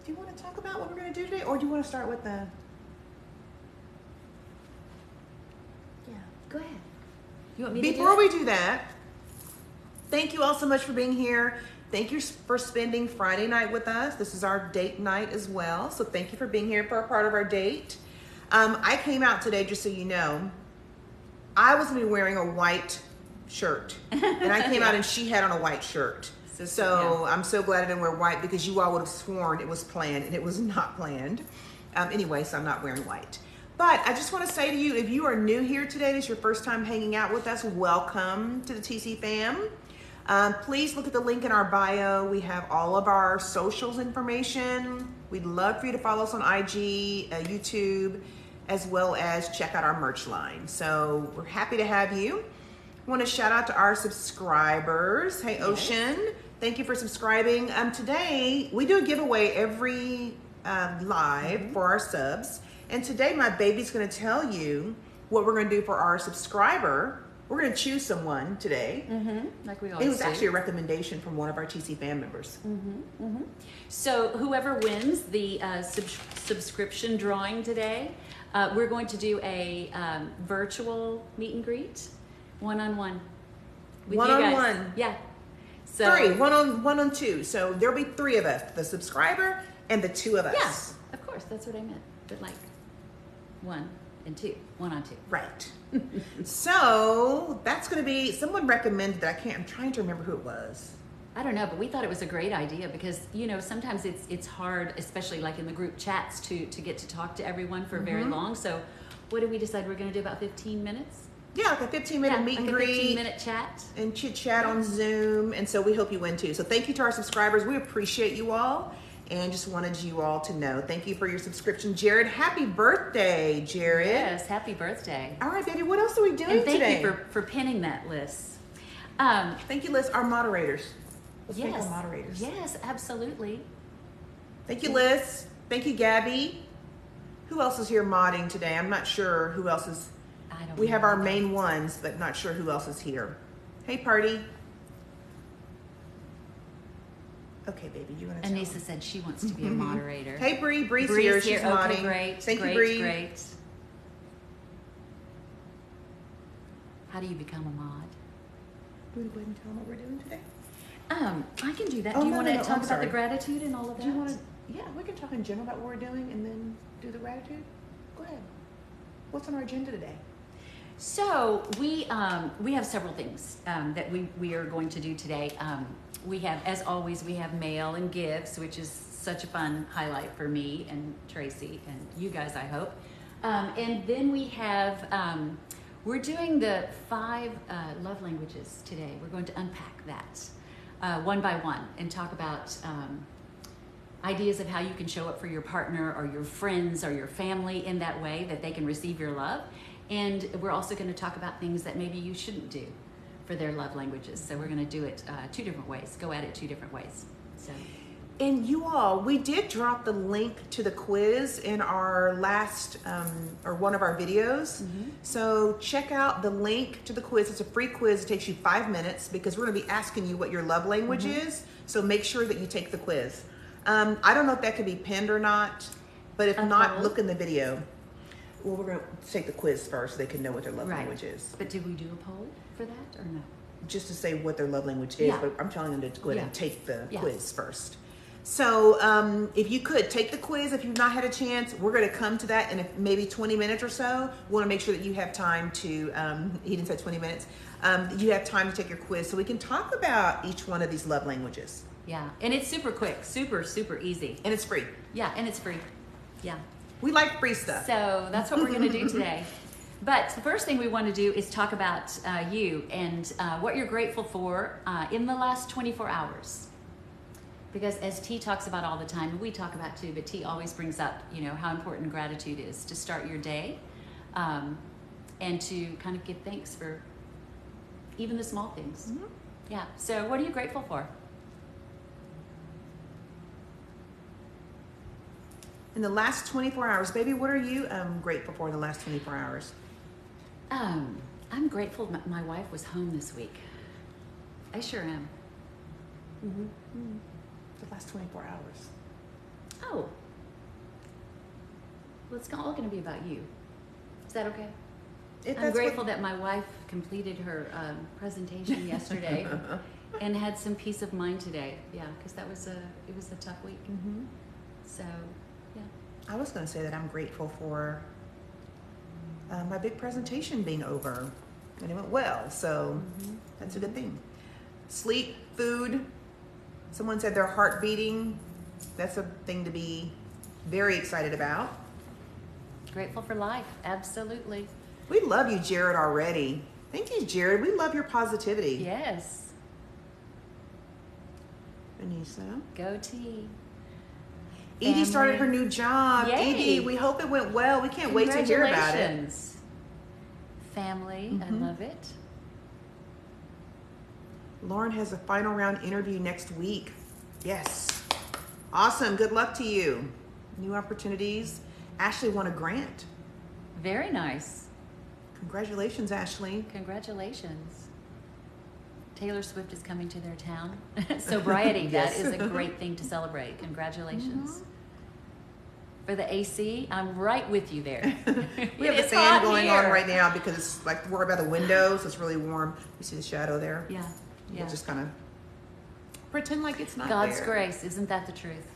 Do you want to talk about what we're going to do today, or do you want to start with the? Yeah, go ahead. You want me Before to we do that, thank you all so much for being here. Thank you for spending Friday night with us. This is our date night as well. So thank you for being here for a part of our date. I came out today, just so you know, I was going to be wearing a white shirt. And I came out and she had on a white shirt. So I'm so glad I didn't wear white, because you all would have sworn it was planned, and it was not planned. Anyway, so I'm not wearing white. But I just want to say to you, if you are new here today, this is your first time hanging out with us, welcome to the TC fam. Please look at the link in our bio. We have all of our socials information. We'd love for you to follow us on IG, YouTube, as well as check out our merch line. So we're happy to have you. I want to shout out to our subscribers. Hey, Ocean, thank you for subscribing. Today, we do a giveaway every live for our subs. And today, my baby's going to tell you what we're going to do for our subscriber. We're going to choose someone today. Like we always do. It was actually a recommendation from one of our TC fan members. So whoever wins the subscription drawing today, we're going to do a virtual meet and greet, one-on-one. With you guys. One-on-one. Yeah. So, Three, one on two. So there'll be three of us, the subscriber and the two of us. Yeah, of course, that's what I meant. But like 1 and 2, 1 on 2. Right. So that's going to be, someone recommended that. I'm trying to remember who it was. I don't know, but we thought it was a great idea because, you know, sometimes it's hard, especially like in the group chats, to get to talk to everyone for very long. So what did we decide we're going to do, about 15 minutes? Yeah, like a 15-minute meet and greet. A 15-minute chat. And chit chat on Zoom. And so we hope you win too. So thank you to our subscribers. We appreciate you all. And just wanted you all to know. Thank you for your subscription. Jared, happy birthday, Jared. Yes, happy birthday. All right, baby, what else are we doing and thank today? you for pinning that list. Thank you, Liz, our moderators. Let's thank Yes. our moderators. Yes, absolutely. Thank you, Liz. Thank you, Gabby. Who else is here modding today? I'm not sure who else is. I don't We know. have our main ones, but not sure who else is here. Hey, party. Okay, baby, you want to tell Anissa them? said she wants to be a moderator. Hey, Bree. Bree's Bree's here. She's Okay, modding. great. Thank great, you, Bree. Great. How do you become a mod? Do you want to go ahead and tell them what we're doing today? I can do that. Oh, Do you no, want no, to no, talk I'm about sorry. the gratitude and all of that? Do you want to? Yeah, we can talk in general about what we're doing and then do the gratitude. Go ahead. What's on our agenda today? So we have several things that we are going to do today. We have, as always, we have mail and gifts, which is such a fun highlight for me and Tracy and you guys, I hope. And then we have, we're doing the 5 love languages today. We're going to unpack that one by one and talk about ideas of how you can show up for your partner or your friends or your family in that way that they can receive your love. And we're also going to talk about things that maybe you shouldn't do for their love languages. So we're going to do it 2 different ways, go at it 2 different ways. So. And you all, we did drop the link to the quiz in our last, or one of our videos. So check out the link to the quiz. It's a free quiz. It takes you 5 minutes because we're going to be asking you what your love language is. So make sure that you take the quiz. I don't know if that could be pinned or not, but if not, look in the video. Well, we're going to take the quiz first so they can know what their love language is. But did we do a poll for that or no? Just to say what their love language is, Yeah. but I'm telling them to go ahead and take the Yeah. quiz first. So if you could take the quiz, if you've not had a chance, we're going to come to that in maybe 20 minutes or so. We want to make sure that you have time to, he didn't say 20 minutes, you have time to take your quiz so we can talk about each one of these love languages. Yeah, and it's super quick, super easy. And it's free. Yeah, and it's free. Yeah. We like free stuff. So that's what we're going to do today. But the first thing we want to do is talk about you and what you're grateful for in the last 24 hours. Because as T talks about all the time, and we talk about too, but T always brings up, you know, how important gratitude is to start your day and to kind of give thanks for even the small things. Yeah. So what are you grateful for? In the last 24 hours, baby, what are you grateful for in the last 24 hours? I'm grateful my wife was home this week. I sure am. The last 24 hours. Oh. Well, it's all going to be about you. Is that okay? I'm grateful that my wife completed her presentation yesterday and had some peace of mind today. Yeah, because it was a tough week. Mm-hmm. So, yeah. I was going to say that I'm grateful for my big presentation being over, and it went well. So that's a good thing. Sleep, food. Someone said their heart beating. That's a thing to be very excited about. Grateful for life. Absolutely. We love you, Jared, already. Thank you, Jared. We love your positivity. Yes. Vanessa. Go team. Edie started her new job. Yay. Edie, we hope it went well. We can't wait to hear about it. Congratulations. Family, I love it. Lauren has a final round interview next week. Yes. Awesome. Good luck to you. New opportunities. Ashley won a grant. Very nice. Congratulations, Ashley. Congratulations. Taylor Swift is coming to their town. Sobriety, Yes. that is a great thing to celebrate. Congratulations. For the AC, I'm right with you there. We have the fan going on right now because it's like we're by the window, so it's really warm. You see the shadow there? Yeah. We'll just kind of pretend like it's not God's there. grace, isn't that the truth?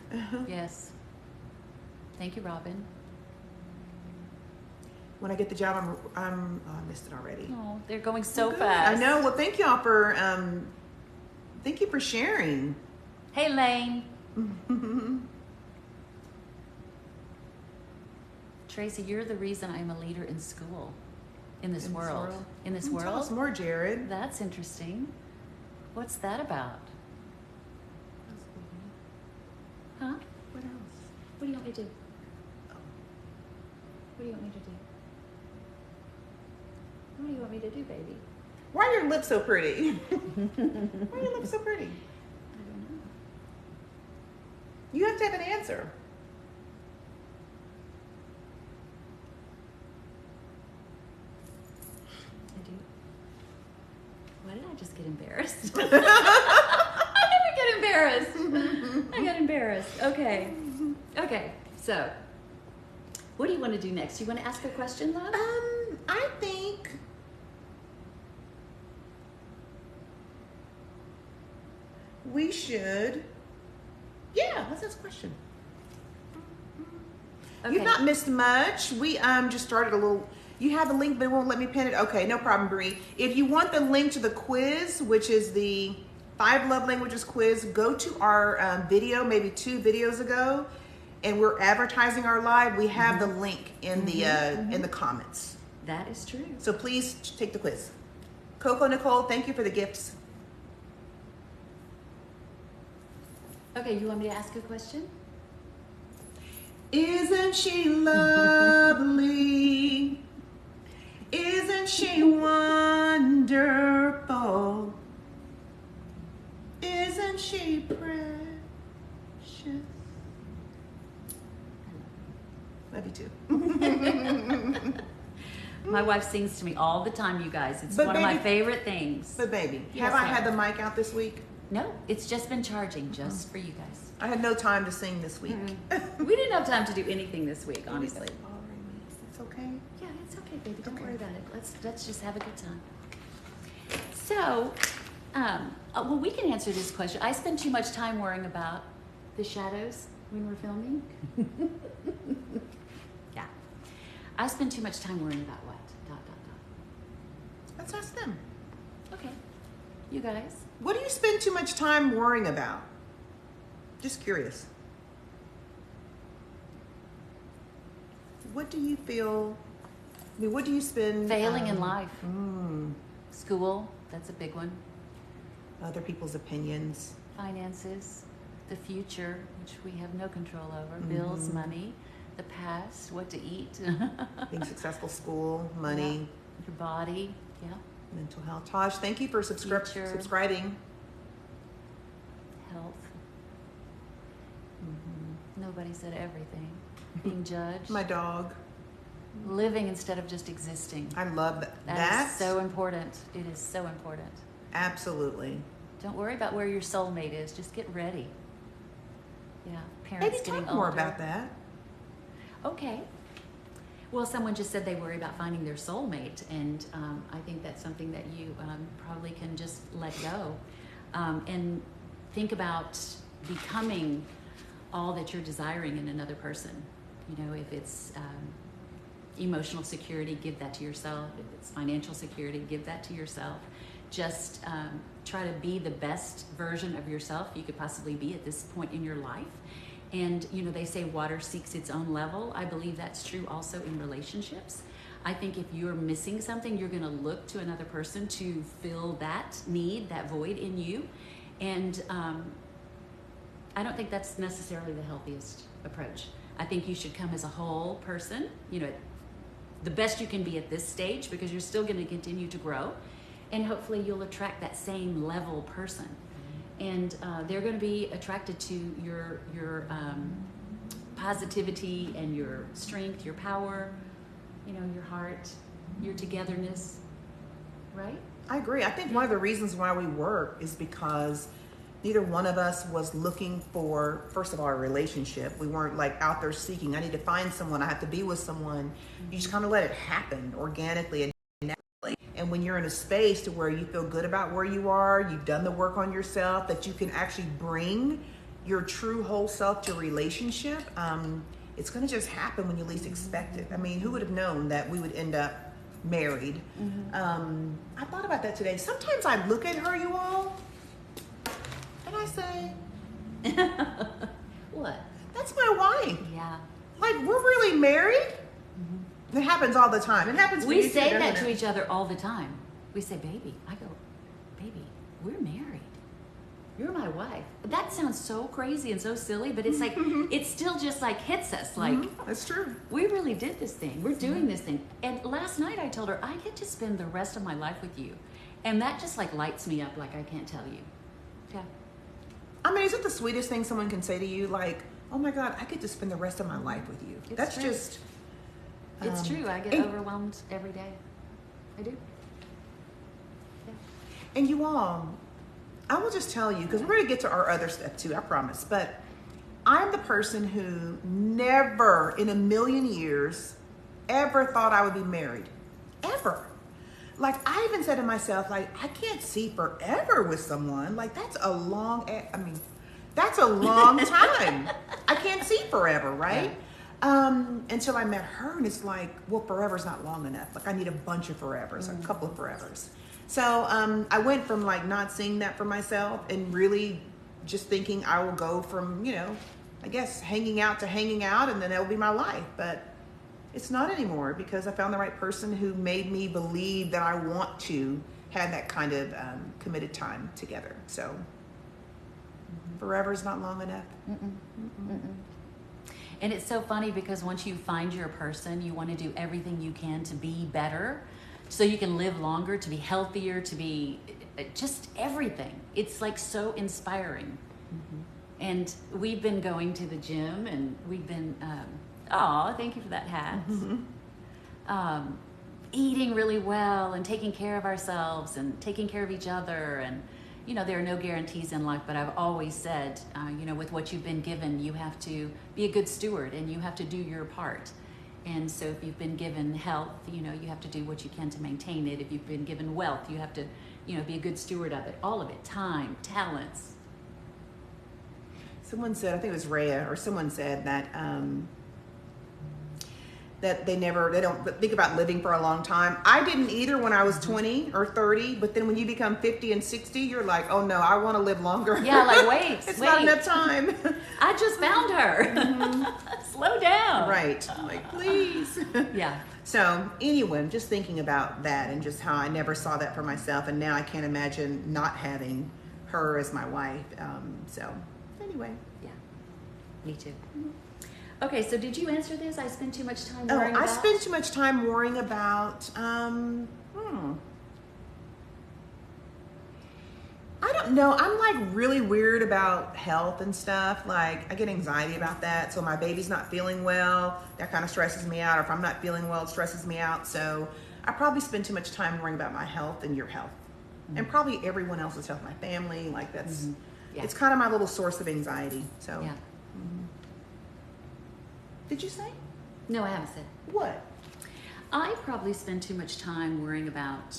Yes. Thank you, Robin. When I get the job, oh, I missed it already. Oh, they're going so Good. fast. I know. Well, thank y'all for thank you for sharing. Hey, Lane. Tracy, you're the reason I'm a leader in school, in this world. In this world? Tell us more, Jared. That's interesting. What's that about? Huh? What else? What do you want me to do? What do you want me to do? What do you want me to do, baby? Why are your lips so pretty? Why are your lips so pretty? I don't know. You have to have an answer. I do. Why did I just get embarrassed? I never get embarrassed. I got embarrassed. Okay. Okay. So, what do you want to do next? You want to ask a question, love? I think we should. Yeah, let's ask a question. Okay. You've not missed much. We just started a little. You have the link, but it won't let me pin it. Okay, no problem, Bree. If you want the link to the quiz, which is the 5 love languages quiz, go to our video, maybe 2 videos ago, and we're advertising our live. We have the link in the comments. That is true. So please take the quiz. Coco Nicole, thank you for the gifts. Okay, you want me to ask a question? Isn't she lovely? Isn't she wonderful? Isn't she precious? Love you too. My wife sings to me all the time, you guys. It's But one of my baby- favorite things. But baby, Yes, have I ma'am. had the mic out this week? No, it's just been charging just for you guys. I had no time to sing this week. We didn't have time to do anything this week, honestly. It's okay. Yeah, it's okay, baby. Don't Okay. worry about it. Let's just have a good time. So, well, we can answer this question. I spend too much time worrying about the shadows when we're filming. Yeah, I spend too much time worrying about what? Let's ask them. Okay, you guys. What do you spend too much time worrying about? Just curious. What do you feel? I mean, what do you spend? Failing in life. mm, School, that's a big one. Other people's opinions. Finances, the future, which we have no control over. Bills, money, the past, what to eat. Being successful, school, money, Your body, yeah. mental health. Taj, thank you for Future. subscribing. Health. Nobody said everything. Being judged. My dog. Living instead of just existing. I love that. That is so important. It is so important. Absolutely. Don't worry about where your soulmate is. Just get ready. Yeah, parents Maybe getting talk more older. about that. Okay. Well, someone just said they worry about finding their soulmate, and I think that's something that you probably can just let go, and think about becoming all that you're desiring in another person. You know, if it's emotional security, give that to yourself. If it's financial security, give that to yourself. Just try to be the best version of yourself you could possibly be at this point in your life. And, you know, they say water seeks its own level. I believe that's true also in relationships. I think if you're missing something, you're going to look to another person to fill that need, that void in you. And I don't think that's necessarily the healthiest approach. I think you should come as a whole person, you know, the best you can be at this stage, because you're still going to continue to grow. And hopefully you'll attract that same level person. And they're going to be attracted to your positivity and your strength, your power, you know, your heart, your togetherness, right? I agree. I think one of the reasons why we work is because neither one of us was looking for, first of all, a relationship. We weren't like out there seeking, I need to find someone, I have to be with someone. You just kind of let it happen organically and naturally. And when you're in a space to where you feel good about where you are, you've done the work on yourself, that you can actually bring your true whole self to a relationship, it's going to just happen when you least expect it. I mean, who would have known that we would end up married? I thought about that today. Sometimes I look at her, you all, and I say, What? that's my wife. Yeah. Like, we're really married? It happens all the time. It happens for We you say too, that doesn't to it? each other all the time. We say, baby. I go, baby, we're married. You're my wife. That sounds so crazy and so silly, but it's like, it still just like hits us. Like, That's true. we really did this thing. We're doing this thing. And last night I told her, I get to spend the rest of my life with you. And that just like lights me up like I can't tell you. Yeah. I mean, is it the sweetest thing someone can say to you? Like, oh my God, I get to spend the rest of my life with you. It's That's true. just... It's true. I get and- overwhelmed every day. I do. Yeah. And you all, I will just tell you, because we're going to get to our other stuff too, I promise. But I'm the person who never in a million years ever thought I would be married. Ever. Like, I even said to myself, like, I can't see forever with someone. Like, that's a long, that's a long time. I can't see forever, right? Yeah. Until I met her, and it's like, well, forever's not long enough. Like, I need a bunch of forevers, a couple of forevers. So I went from like not seeing that for myself and really just thinking I will go from, you know, I guess hanging out to hanging out, and then that'll be my life. But it's not anymore, because I found the right person who made me believe that I want to have that kind of committed time together. So forever is not long enough. And it's so funny because once you find your person, you want to do everything you can to be better so you can live longer, to be healthier, to be just everything. It's like so inspiring. And we've been going to the gym, and we've been, thank you for that hat. Eating really well and taking care of ourselves and taking care of each other. And, you know, there are no guarantees in life, but I've always said, you know, with what you've been given, you have to be a good steward and you have to do your part. And so if you've been given health, you know, you have to do what you can to maintain it. If you've been given wealth, you have to, you know, be a good steward of it. All of it. Time, talents. Someone said, I think it was Rhea, or someone said that that they don't think about living for a long time. I didn't either when I was 20 or 30, but then when you become 50 and 60, you're like, oh no, I want to live longer. Yeah, like wait, it's wait. not enough time. I just found her. Slow down. Right. Like, please. Yeah. So anyway, I'm just thinking about that and just how I never saw that for myself. And now I can't imagine not having her as my wife. So anyway. Yeah. Me too. Okay, so did you answer this? I spend too much time worrying I about? spend too much time worrying about, I don't know. I'm like really weird about health and stuff. Like, I get anxiety about that. So my baby's not feeling well, that kind of stresses me out. Or if I'm not feeling well, it stresses me out. So I probably spend too much time worrying about my health and your health. And probably everyone else's health, my family. Like, that's, Yeah. it's kind of my little source of anxiety. So Yeah. Did you say? No, I haven't said. What? I probably spend too much time worrying about,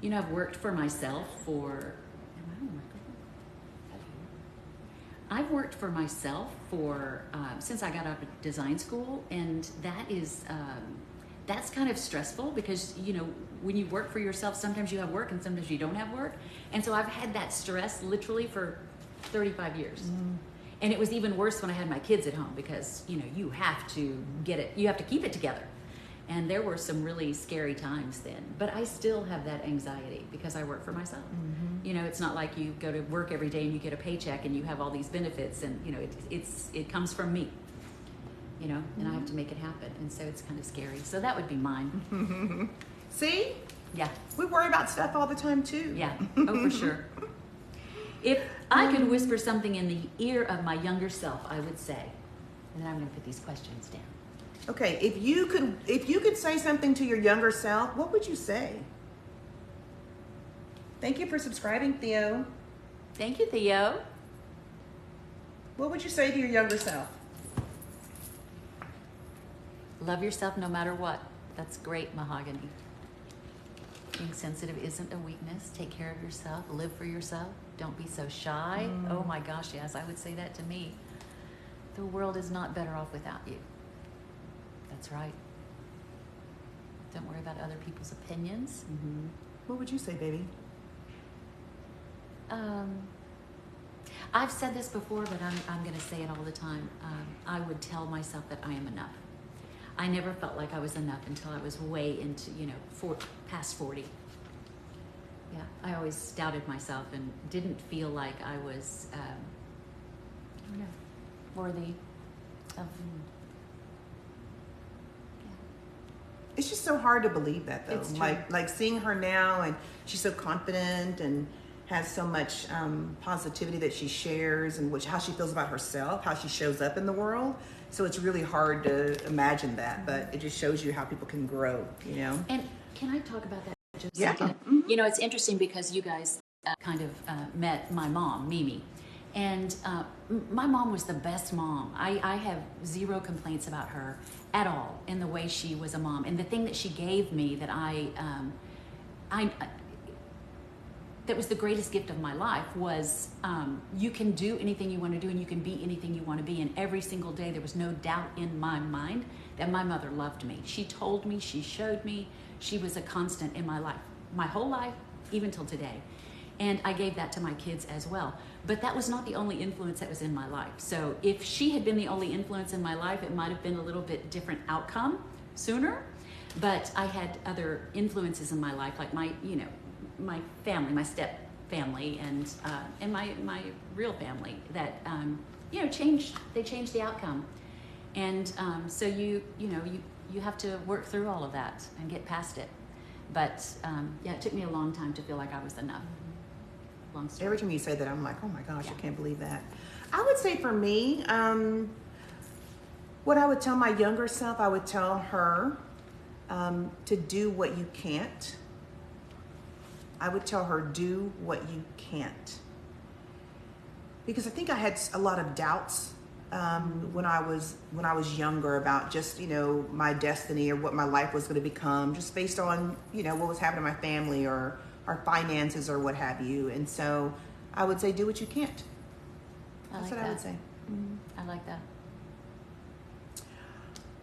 I've worked for myself for, I've worked for myself for, since I got out of design school, and that is, that's kind of stressful because, when you work for yourself, sometimes you have work and sometimes you don't have work. And so I've had that stress literally for 35 years. And it was even worse when I had my kids at home because, you have to you have to keep it together. And there were some really scary times then. But I still have that anxiety because I work for myself. It's not like you go to work every day and you get a paycheck and you have all these benefits and, it comes from me, and I have to make it happen. And so it's kind of scary. So that would be mine. See? Yeah. We worry about stuff all the time too. Yeah. Oh, for sure. If I could whisper something in the ear of my younger self, I would say, and then I'm going to put these questions down. Okay, if you could say something to your younger self, what would you say? Thank you for subscribing, Theo. Thank you, Theo. What would you say to your younger self? Love yourself no matter what. That's great, Mahogany. Being sensitive isn't a weakness. Take care of yourself. Live for yourself. Don't be so shy. Oh my gosh, yes, I would say that to me. The world is not better off without you. That's right. Don't worry about other people's opinions. What would you say, baby? I've said this before, but I'm going to say it all the time. I would tell myself that I am enough. I never felt like I was enough until I was way into, past 40. Yeah, I always doubted myself and didn't feel like I was, worthy of. It's just so hard to believe that, though. It's true. Like seeing her now, and she's so confident and has so much positivity that she shares, and how she feels about herself, how she shows up in the world. So it's really hard to imagine that, but it just shows you how people can grow, And can I talk about that just a Yeah. second? It's interesting because you guys kind of met my mom, Mimi. And my mom was the best mom. I have zero complaints about her at all in the way she was a mom. And the thing that she gave me that that was the greatest gift of my life was you can do anything you want to do and you can be anything you want to be. And every single day there was no doubt in my mind that my mother loved me. She told me, she showed me, she was a constant in my life, my whole life, even till today. And I gave that to my kids as well. But that was not the only influence that was in my life. So if she had been the only influence in my life, it might have been a little bit different outcome sooner. But I had other influences in my life, like my family, my step family, and my real family that changed. They changed the outcome, and so you have to work through all of that and get past it. But it took me a long time to feel like I was enough. Long story. Every time you say that, I'm like, oh my gosh, Yeah. I can't believe that. I would say for me, what I would tell my younger self, I would tell her to do what you can't. I would tell her, do what you can't. Because I think I had a lot of doubts when I was younger about just, my destiny or what my life was going to become, just based on, what was happening in my family or our finances or what have you. And so I would say, do what you can't. That's what I would say. I like that.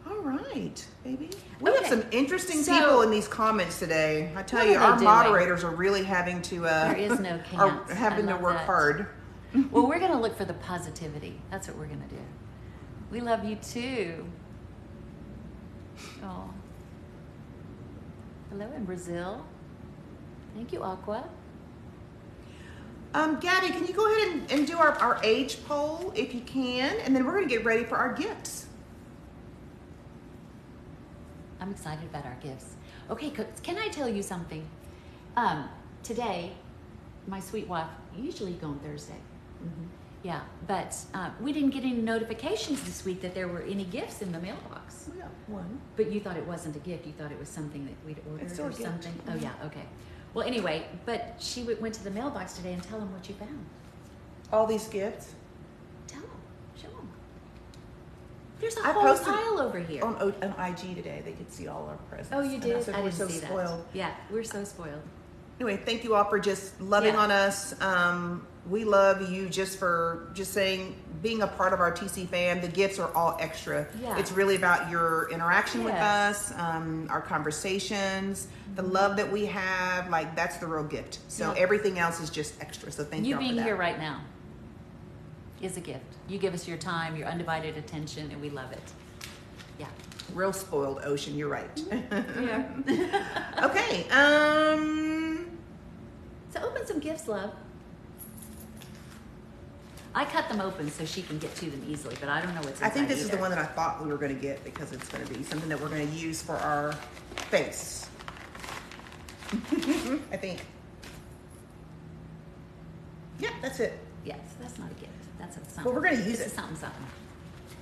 All right, baby. We Okay. have some interesting So- people in these comments today. I tell What you, are they our doing? moderators are really having to There is no are can't. having I to love work that. hard. Well, we're going to look for the positivity. That's what we're going to do. We love you too. Oh. Hello in Brazil. Thank you, Aqua. Gabby, can you go ahead and do our age poll if you can, and then we're going to get ready for our gifts. I'm excited about our gifts. Okay, can I tell you something? Today, my sweet wife, usually you go on Thursday. Yeah, but we didn't get any notifications this week that there were any gifts in the mailbox. We got one. But you thought it wasn't a gift. You thought it was something that we'd ordered It's still or a gift. something. Oh, yeah, okay. Well, anyway, but she went to the mailbox today and tell them what you found. All these gifts. Tell them. There's a I whole posted pile over here. on IG today. They could see all our presents. Oh, you And did? said I we're didn't so see spoiled. that. Yeah, we're so spoiled. Anyway, thank you all for just loving Yeah. on us. We love you just for just saying, being a part of our TC fam. The gifts are all extra. Yeah. It's really about your interaction with Yes. us, our conversations, the love that we have. Like, that's the real gift. So Yeah. everything else is just extra. So thank you You all for being that. here right now is a gift. You give us your time, your undivided attention, and we love it. Yeah. Real spoiled ocean. You're right. Yeah. Okay. So open some gifts, love. I cut them open so she can get to them easily, but I don't know what's inside I think this is the either. one that I thought we were going to get because it's going to be something that we're going to use for our face. I think. Yeah, that's it. Yes, that's not a gift. That's a something. Well, we're gonna use This it. is something.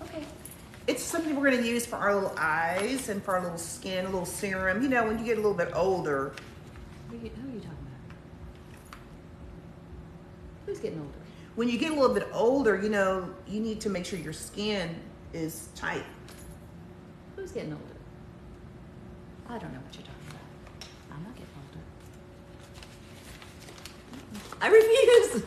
Okay. It's something we're going to use for our little eyes and for our little skin, a little serum. You know, when you get a little bit older. Who are you talking about? Who's getting older? When you get a little bit older, you know, you need to make sure your skin is tight. Who's getting older? I don't know what you're talking about. I'm not getting older. I refuse.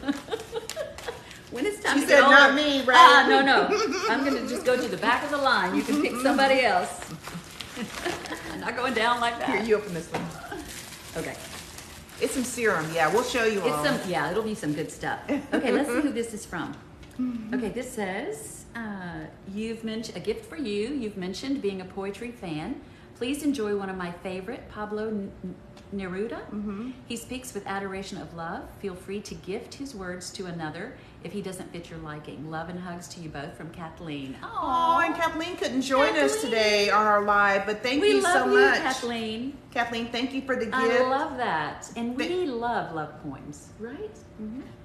When it's time She to said, get older. "Not me, right?" No. I'm going to just go to the back of the line. You can pick somebody else. I'm not going down like that. Here, you open this one. Okay. It's some serum. Yeah, we'll show you all. It'll be some good stuff. Okay, let's see who this is from. Okay, this says, you've mentioned a gift for you. You've mentioned being a poetry fan. Please enjoy one of my favorite, Pablo Neruda. He speaks with adoration of love. Feel free to gift his words to another if he doesn't fit your liking. Love and hugs to you both from Kathleen. Oh, and Kathleen couldn't join us Kathleen. today on our live, but thank We you love so you, much. Kathleen. Kathleen, thank you for the gift. I love that. And we Thank- love poems, right?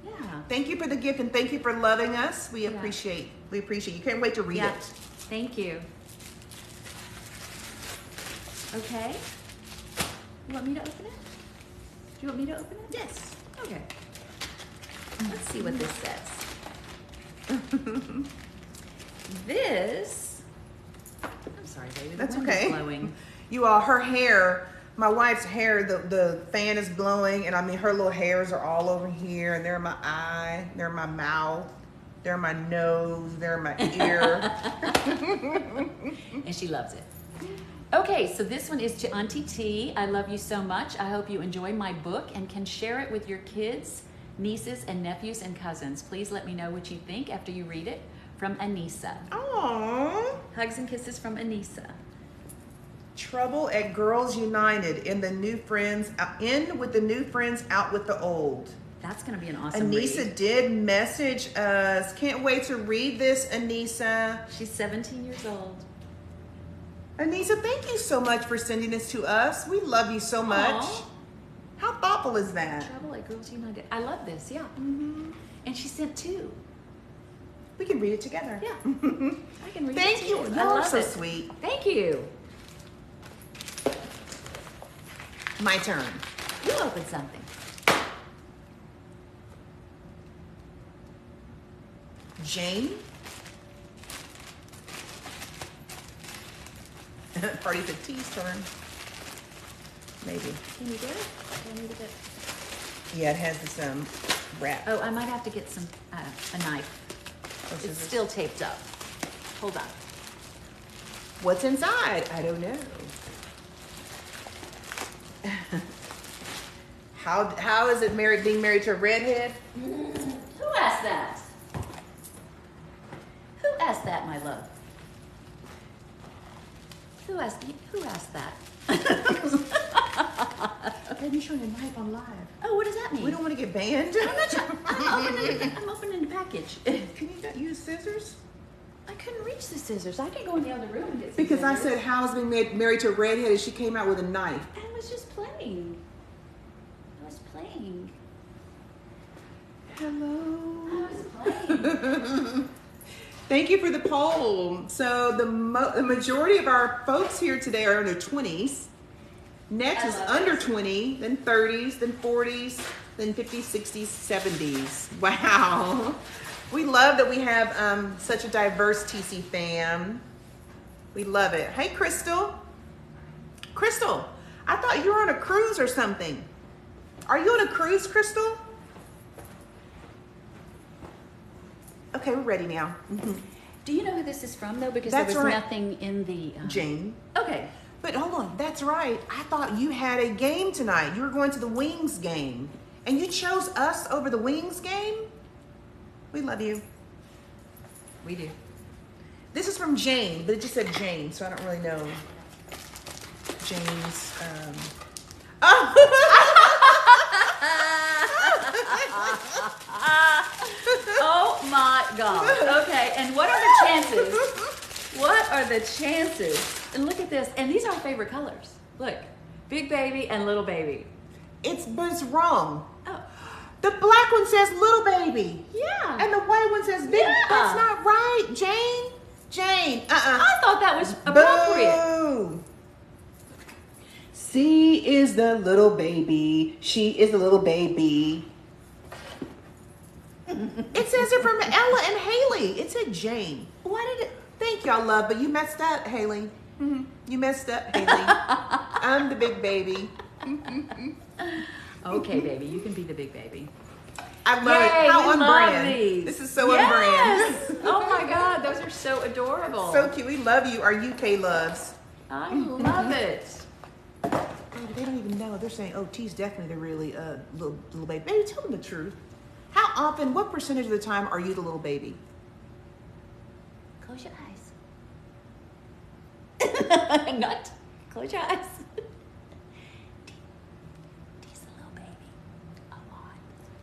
Yeah. Thank you for the gift and thank you for loving us. We Yeah. appreciate. We appreciate. You can't wait to read Yeah. it. Thank you. Okay. You want me to open it? Do you want me to open it? Yes. Okay. Let's see what this says. This. I'm sorry, baby. The That's wind is okay. blowing. You all, her hair, my wife's hair, the fan is blowing, and I mean, her little hairs are all over here, and they're in my eye, they're in my mouth, they're in my nose, they're in my ear. And she loves it. Okay, so this one is to Auntie T. I love you so much. I hope you enjoy my book and can share it with your kids, nieces, and nephews and cousins. Please let me know what you think after you read it. From Anissa. Aww. Hugs and kisses from Anissa. Trouble at Girls United. In with the new friends, out with the old. That's going to be an awesome Anissa read. did message us. Can't wait to read this, Anissa. She's 17 years old. Anissa, thank you so much for sending this to us. We love you so much. Aw. How thoughtful is that? Trouble at Girls United. I love this, yeah. And she sent two. We can read it together. Yeah. I can read Thank it you. too. I Y'all are love so it. sweet. Thank you. My turn. You opened something. Jane. Party's at T's turn. Maybe. Can you get it? I need to get. Yeah, it has this wrap. Oh, I might have to get some a knife. Oh, It's scissors. still taped up. Hold on. What's inside? I don't know. How is it being married to a redhead? Who asked that? Who asked that, my love? Who asked that? Baby, showing a knife on live. Oh, what does that mean? We don't want to get banned. I'm opening the package. Can you not use scissors? I couldn't reach the scissors. I could go in the other room and get some Because I scissors. said, how is being married to a redhead? And she came out with a knife. I was just playing. I was playing. Hello. I was playing. Thank you for the poll. So the majority of our folks here today are in their 20s. Next I is love under it. 20, then 30s, then 40s, then 50s, 60s, 70s. Wow. We love that we have such a diverse TC fam. We love it. Hey, Crystal. Crystal, I thought you were on a cruise or something. Are you on a cruise, Crystal? Okay, we're ready now. Do you know who this is from though? Because That's there was right. nothing in the Jane. Okay. But hold on, that's right. I thought you had a game tonight. You were going to the Wings game. And you chose us over the Wings game? We love you. We do. This is from Jane, but it just said Jane, so I don't really know Jane's. Oh my God. Okay, and what are the chances? What are the chances? And look at this. And these are our favorite colors. Look, big baby and little baby. But it's wrong. Oh, The black one says little baby. yeah. And the white one says big. Yeah. That's not right, Jane. Jane, I thought that was appropriate. Boo. C is the little baby. She is the little baby. It says it from Ella and Haley. It said Jane. Why did it? Thank y'all, love, but you messed up, Haley. You messed up, Haley. I'm the big baby. Okay, baby, you can be the big baby. I love Yay, it. How we on love brand. these. This is so on Yes. brand. Oh my God, those are so adorable. So cute. We love you, our UK loves. I love it. Oh, they don't even know. They're saying, oh, T's definitely the really little baby. Baby, tell them the truth. How often, what percentage of the time are you the little baby? Close your eyes. Not. Close your eyes. He's a little baby. A lot.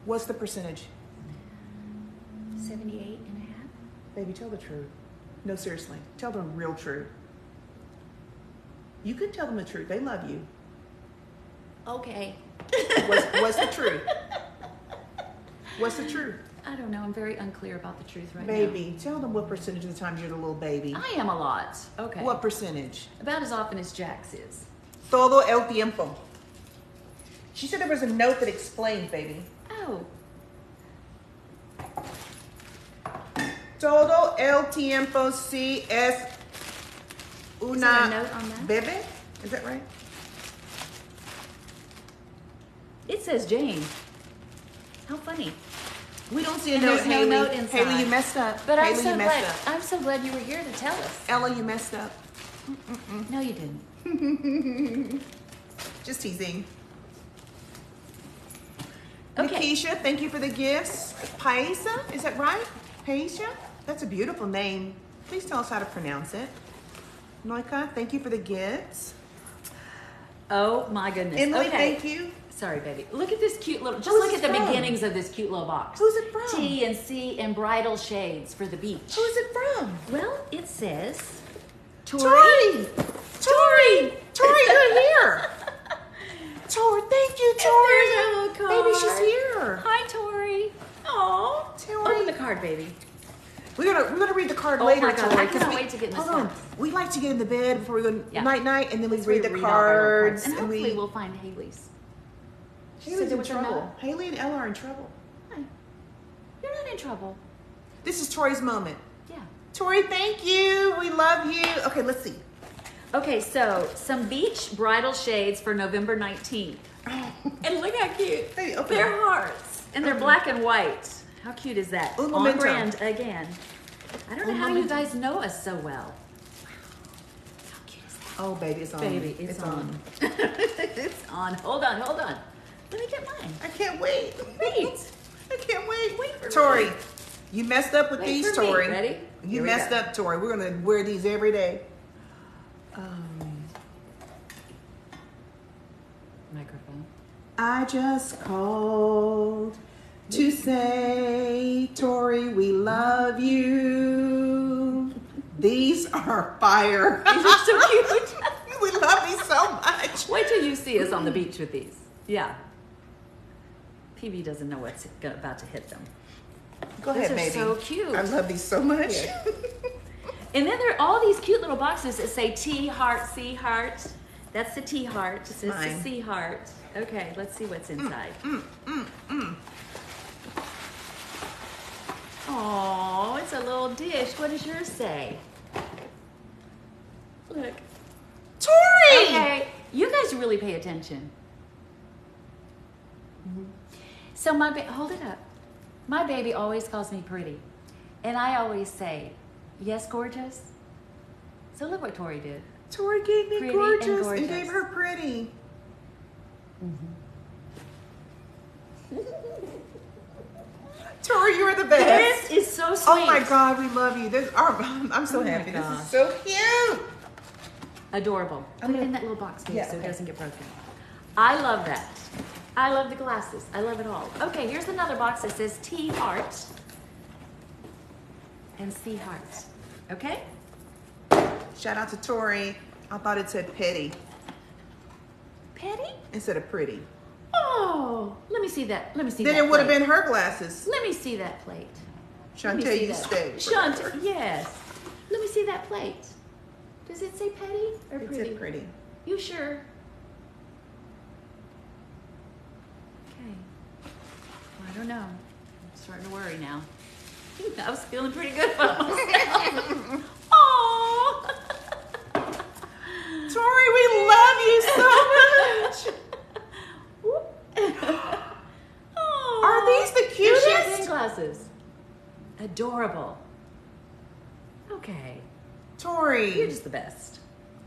What's the percentage? 78.5. Baby, tell the truth. No, seriously. Tell them real truth. You could tell them the truth. They love you. Okay. What's the truth? What's the truth? I don't know. I'm very unclear about the truth right now. Baby, tell them what percentage of the time you're the little baby. I am a lot. Okay. What percentage? About as often as Jax is. Todo el tiempo. She said there was a note that explained, baby. Oh. Todo el tiempo si es una Is there a note on that? bebé? Is that right? It says Jane. How funny. We don't see a And note, there's no Haley. note inside. Haley, you messed up. But Haley, you messed up. I'm so glad you were here to tell us. Ella, you messed up. No, you didn't. Just teasing. Okay. Nikisha, thank you for the gifts. Paisa, is that right? Paisa? That's a beautiful name. Please tell us how to pronounce it. Noika, thank you for the gifts. Oh my goodness. Emily, Okay. thank you. Sorry, baby. Look at this cute little. Just Who's look this at the from? beginnings of this cute little box. Who's it from? T and C and bridal shades for the beach. Who is it from? Well, it says Tori! Tori. Tori! Tori, you're here! Tori, thank you, Tori! There's our little card. Baby, she's here. Hi, Tori. Oh, Tori. Open the card, baby. We're gonna read the card Oh later, my God, Tori. I cannot 'cause wait to get in this Hold on. house. We like to get in the bed before we go Yeah. night, and then we Let's read the all of our little cards. And hopefully we we'll find Haley's. She Haley's said in there was a trouble. note. Haley and Ella are in trouble. Hi. You're not in trouble. This is Tori's moment. Yeah. Tori, thank you. We love you. Okay, let's see. Okay, so some beach bridal shades for November 19th. And look how cute. Hey, open They're it. hearts. And they're black and white. How cute is that? Un On momento. brand again. I don't know Un how you momento. guys know us so well. How cute is that? Oh, baby, it's on. Baby, it's on. It's on. Hold on, hold on. Let me get mine. I can't wait. Wait. I can't wait. Wait for Tori, me. you messed up with Wait these, for me. Tori. Ready? You Here we messed go. up, Tori. We're gonna wear these every day. Microphone. I just called to say, Tori, we love you. These are fire. These are so cute. We love these so much. Wait till you see us on the beach with these. Yeah. PB doesn't know what's about to hit them. Go These ahead, are baby. so cute. I love these so much. Here. And then there are all these cute little boxes that say T heart, C heart. That's the T heart. This is the mine. C heart. Okay, let's see what's inside. Oh, it's a little dish. What does yours say? Look. Tori! Okay, you guys really pay attention. So hold it up. My baby always calls me pretty. And I always say, yes, gorgeous. So look what Tori did. Tori gave me Pretty gorgeous and and gorgeous. gave her pretty. Tori, you're the best. This is so sweet. Oh my God, we love you. I'm so Oh my happy. This gosh. is so cute. Adorable. I'm Put it gonna- in that little box, please, Yeah, so okay. it doesn't get broken. I love that. I love the glasses. I love it all. Okay, here's another box that says T heart and C heart. Okay? Shout out to Tori. I thought it said petty Petty? instead of pretty. Oh, let me see that. Let me see Then that. it would have plate. been her glasses. Let me see that plate. Let me Shantae, see you that. stay. Shantae, yes. Let me see that plate. Does it say petty or It pretty? said pretty. You sure? Okay. Well, I don't know. I'm starting to worry now. I was feeling pretty good about myself. Oh. Tori, we love you so much. Are these the They're champagne cutest? glasses. Adorable. Okay. Tori. You're just the best.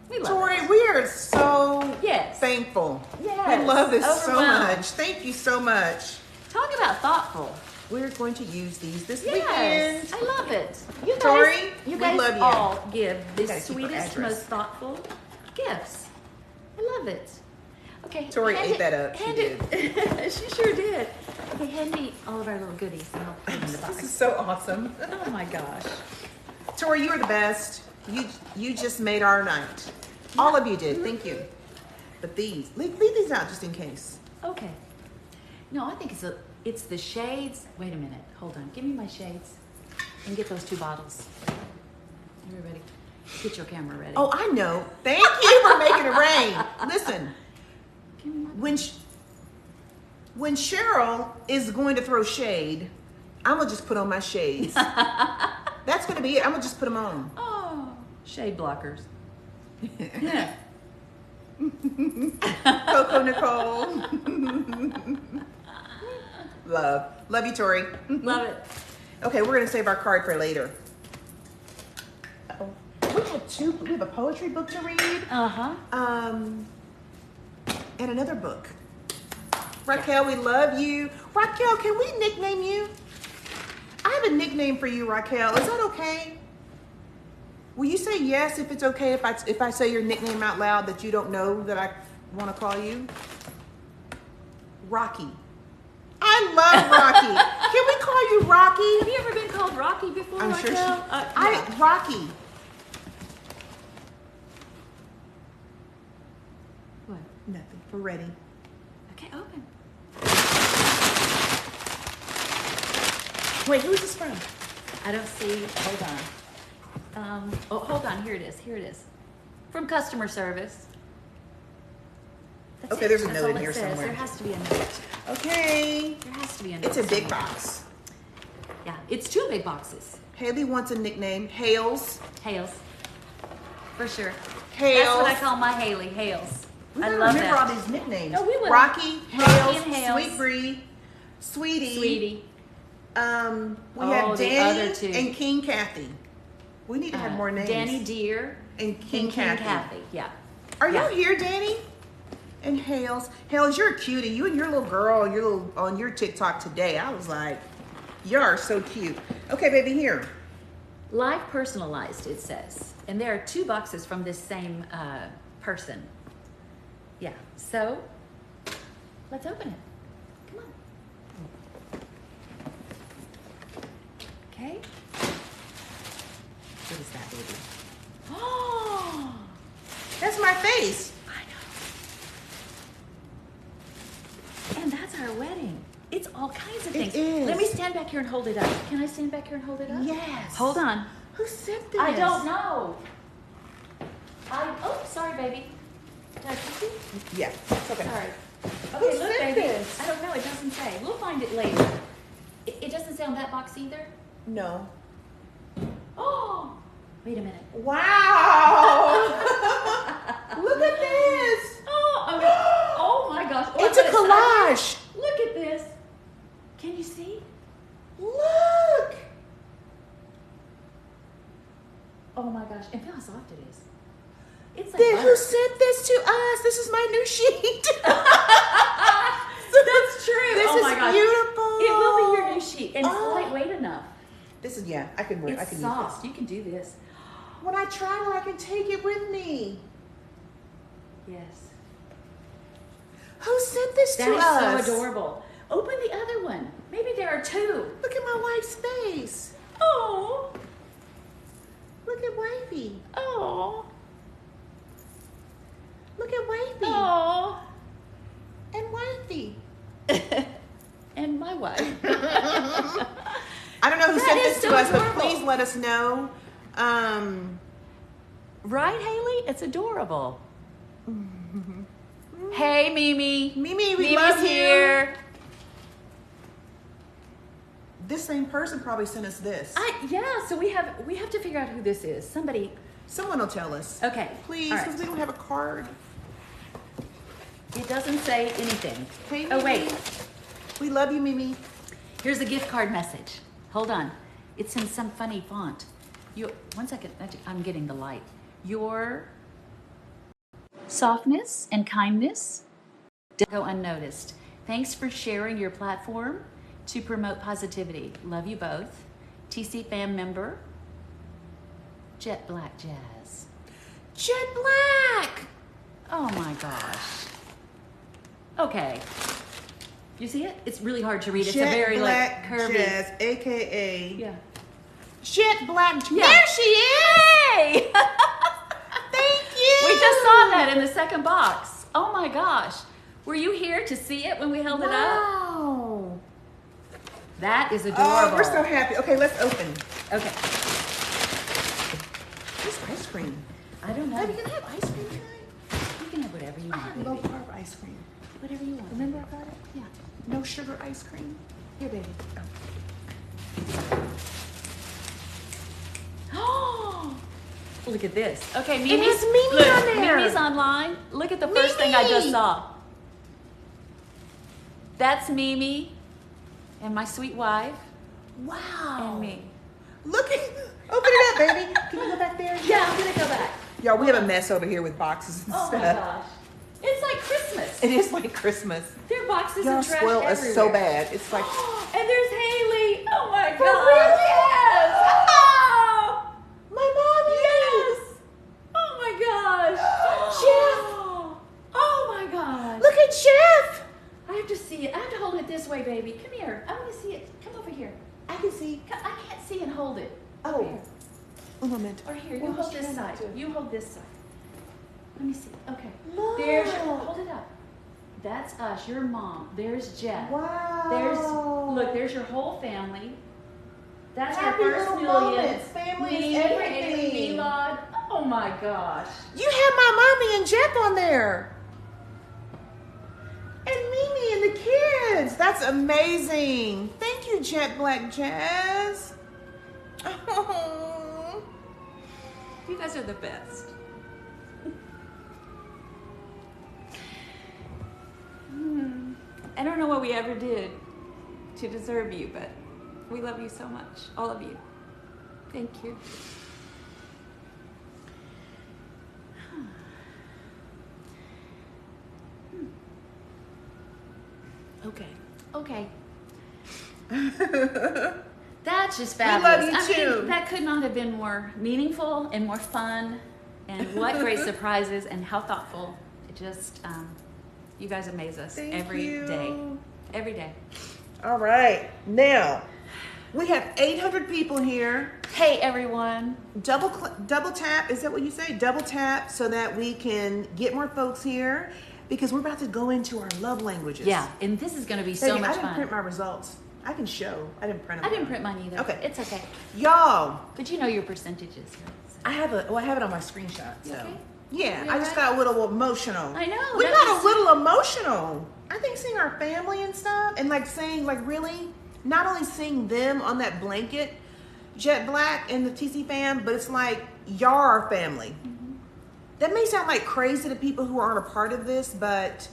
We love Tori, it. we are so Yes. thankful. Yes. We love this so Overwhelmed. much. Thank you so much. Talk about thoughtful. We're going to use these this Yes, weekend. I love it. You guys, Tori, you we guys love you. all give the gotta keep her sweetest, address. most thoughtful gifts. I love it. Okay. Tori hand ate that up. She hand it- she sure did. Okay, hand me all of our little goodies and I'll put them in the This is box. so awesome. Oh my gosh. Tori, you are the best. You just made our night. All of you did. Thank you. But leave these out just in case. Okay. No, I think it's the shades. Wait a minute. Hold on. Give me my shades and get those 2 bottles. Everybody, get your camera ready. Oh, I know. Thank you for making it rain. Listen, Give me my- when Cheryl is going to throw shade, I'm gonna just put on my shades. That's gonna be it. I'm gonna just put them on. Oh, shade blockers. Coco Nicole. Love you, Tori. Love it. Okay, we're gonna save our card for later. Uh-oh. We have a poetry book to read. Uh-huh. And another book. Raquel, we love you. Raquel, can we nickname you? I have a nickname for you, Raquel. Is that okay? Will you say yes if it's okay if I say your nickname out loud that you don't know that I want to call you? Rocky. I love Rocky. Can we call you Rocky? Have you ever been called Rocky before, I'm Raquel? sure Yeah. Rocky. What? Nothing. We're ready. Okay, open. Wait, who's this from? I don't see. Hold on. Oh, hold on. Here it is. Here it is. From customer service. That's Okay, it. there's a That's note all in it here says. somewhere. There has to be a note. Okay. There has to be a note. It's a big somewhere. box. Yeah, it's 2 big boxes. Haley wants a nickname. Hales. Hales. For sure. Hales. That's what I call my Haley. Hales. We I gotta love remember that. all these nicknames. No, we will. Rocky, Rocky Hales, and Hales. Sweet Bree, Sweetie. Sweetie. We Oh, have the Danny other 2. and King Kathy. We need to have more names. Danny Deer and King Kathy. Yeah. Are Yeah. you here, Danny? And Hales. Hales, you're a cutie. You and your little girl, on your TikTok today. I was like, you are so cute. Okay, baby, here. Live personalized, it says. And there are 2 boxes from this same person. Yeah. So, let's open it. Come on. Okay. What is that, baby? Oh! That's my face. I know. And that's our wedding. It's all kinds of It things. is. Let me stand back here and hold it up. Can I stand back here and hold it up? Yes. Hold on. Who sent this? I don't know. Oh, sorry, baby. Did I kiss you? Yeah. It's okay. Sorry. Who Okay, look, sent baby. this? I don't know. It doesn't say. We'll find it later. It doesn't say on that box either. No. Oh, wait a minute. Wow. Oh my gosh. And feel how soft it is. It's like Then butter. who sent this to us? This is my new sheet. That's true. This oh is my gosh. beautiful. It will be your new sheet. And Oh. it's lightweight enough. This is, yeah, I can wear. I It's can soft. use You can do this. this. When I travel, I can take it with me. Yes. Who sent this That to is us? so adorable. Open the other one. Maybe there are two. Look at my wife's face. Oh. Look at wifey. Oh. Look at wifey. Oh. And wifey. And my wife. I don't know who That sent is this so to us, adorable. but please let us know. Right, Haley? It's adorable. Hey, Mimi. Mimi, we Mimi's love you. here. This same person probably sent us this. Yeah. So we have to figure out who this is. Somebody. Someone will tell us. Okay. Please, All right. because we don't have a card. It doesn't say anything. Hey, Oh Mimi. wait. We love you, Mimi. Here's a gift card message. Hold on. It's in some funny font. One second. I'm getting the light. Your softness and kindness don't go unnoticed. Thanks for sharing your platform to promote positivity. Love you both. TC fam member, Jet Black Jazz. Jet Black. Oh my gosh. Okay. You see it? It's really hard to read. It's Jet a very Black curvy. Jazz, AKA Yeah. Jet Black. Yeah. There she is. Hey! Thank you. We just saw that in the second box. Oh my gosh. Were you here to see it when we held it up? Wow. That is adorable. Oh, we're so happy. Okay, let's open. Okay. Where's ice cream? I don't know. Baby, can I have ice cream tonight? You can have whatever you I want, have baby. low carb ice cream. Whatever you want. Remember I got it? Yeah. No sugar ice cream. Here, baby. Oh! Look at this. Okay, Mimi's, has Mimi look, on there. Mimi's online. Look at the first thing I just Mimi. saw. That's Mimi and my sweet wife Wow. and me. Look at, open it up, baby. Can you go back there? Yeah, I'm gonna go back. Y'all, we have a mess over here with boxes and Oh my stuff. gosh. It's like Christmas. It is like Christmas. There are boxes Y'all and trash spoil us so everywhere. bad. It's like, And there's Haley. Oh my For god. real? Yes. Oh. my mommy. Yes. Oh my gosh. Jeff. Oh my gosh. Look at Jeff. I have to see it. I have to hold it this way, baby. Come here. I want to see it. Come over here. I can see. I can't see and hold it. Oh. Over here. Un momento. Or here. You Well, hold just this try not side. to. You hold this side. Let me see. Okay. Look. There's your, hold it up. That's us, your mom. There's Jeff. Wow. There's your whole family. That's Happy our first little million. moments. Family is Me, everything. Haley, Elon. Oh my gosh. You have my mommy and Jeff on there. And Mimi and the kids. That's amazing. Thank you, Jet Black Jazz. Oh. You guys are the best. I don't know what we ever did to deserve you, but we love you so much. All of you. Thank you. Okay. Okay. That's just We love fabulous. you I too. mean, that could not have been more meaningful and more fun. And what great surprises and how thoughtful. It just, you guys amaze us Thank every you. day. Every day. All right. Now, we have 800 people here. Hey, everyone. Double tap. Is that what you say? Double tap so that we can get more folks here because we're about to go into our love languages. Yeah, and this is going to be so Baby, much I didn't fun. print my results. I can show. I didn't print them. I didn't print mine either. Okay. It's okay. Y'all, But you know your percentages, right? I have it on my screenshot. So. okay? Yeah, You I just alright? got a little emotional. I know, We that got was a little emotional. I think seeing our family and stuff and like saying like really, not only seeing them on that blanket, Jet Black and the TC fam, but it's like y'all are our family. Mm-hmm. That may sound like crazy to people who aren't a part of this, but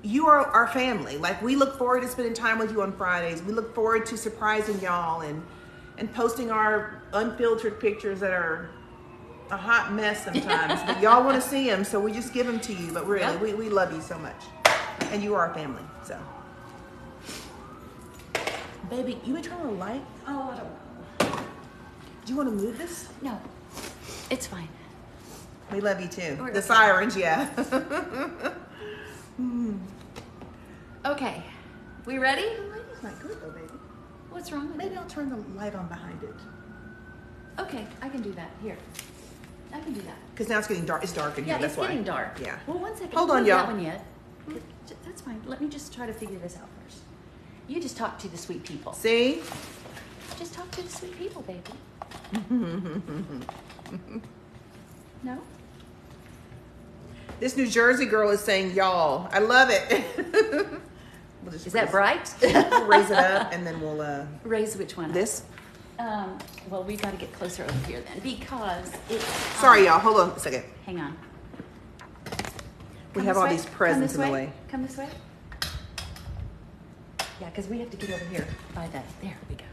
you are our family. Like we look forward to spending time with you on Fridays. We look forward to surprising y'all and posting our unfiltered pictures that are a hot mess sometimes, but y'all want to see him, so we just give him to you. But really, Yep. we love you so much, and you are our family. So, baby, you may turn on the light. Oh, I don't know. Do you want to move this? No, it's fine. We love you too. We're The okay. sirens, yeah. Okay, we ready? The light is not good though, baby. What's wrong with Maybe it? I'll turn the light on behind it. Okay, I can do that. Here, I can do that. Because now it's getting dark. It's dark in here. Yeah, That's it's why. getting dark. Yeah. Well, one second. Hold on, Don't do y'all. that one yet. That's fine. Let me just try to figure this out first. You just talk to the sweet people. See? Just talk to the sweet people, baby. No? This New Jersey girl is saying y'all. I love it. We'll just Is that bright? We'll raise it up and then we'll Raise which one? this. Well, we got to get closer over here then because it's. Sorry, y'all. Hold on a second. Hang on. We Come have this all way. these presents in Come the this way. Come this way. Yeah, because we have to get over here by that. There we go.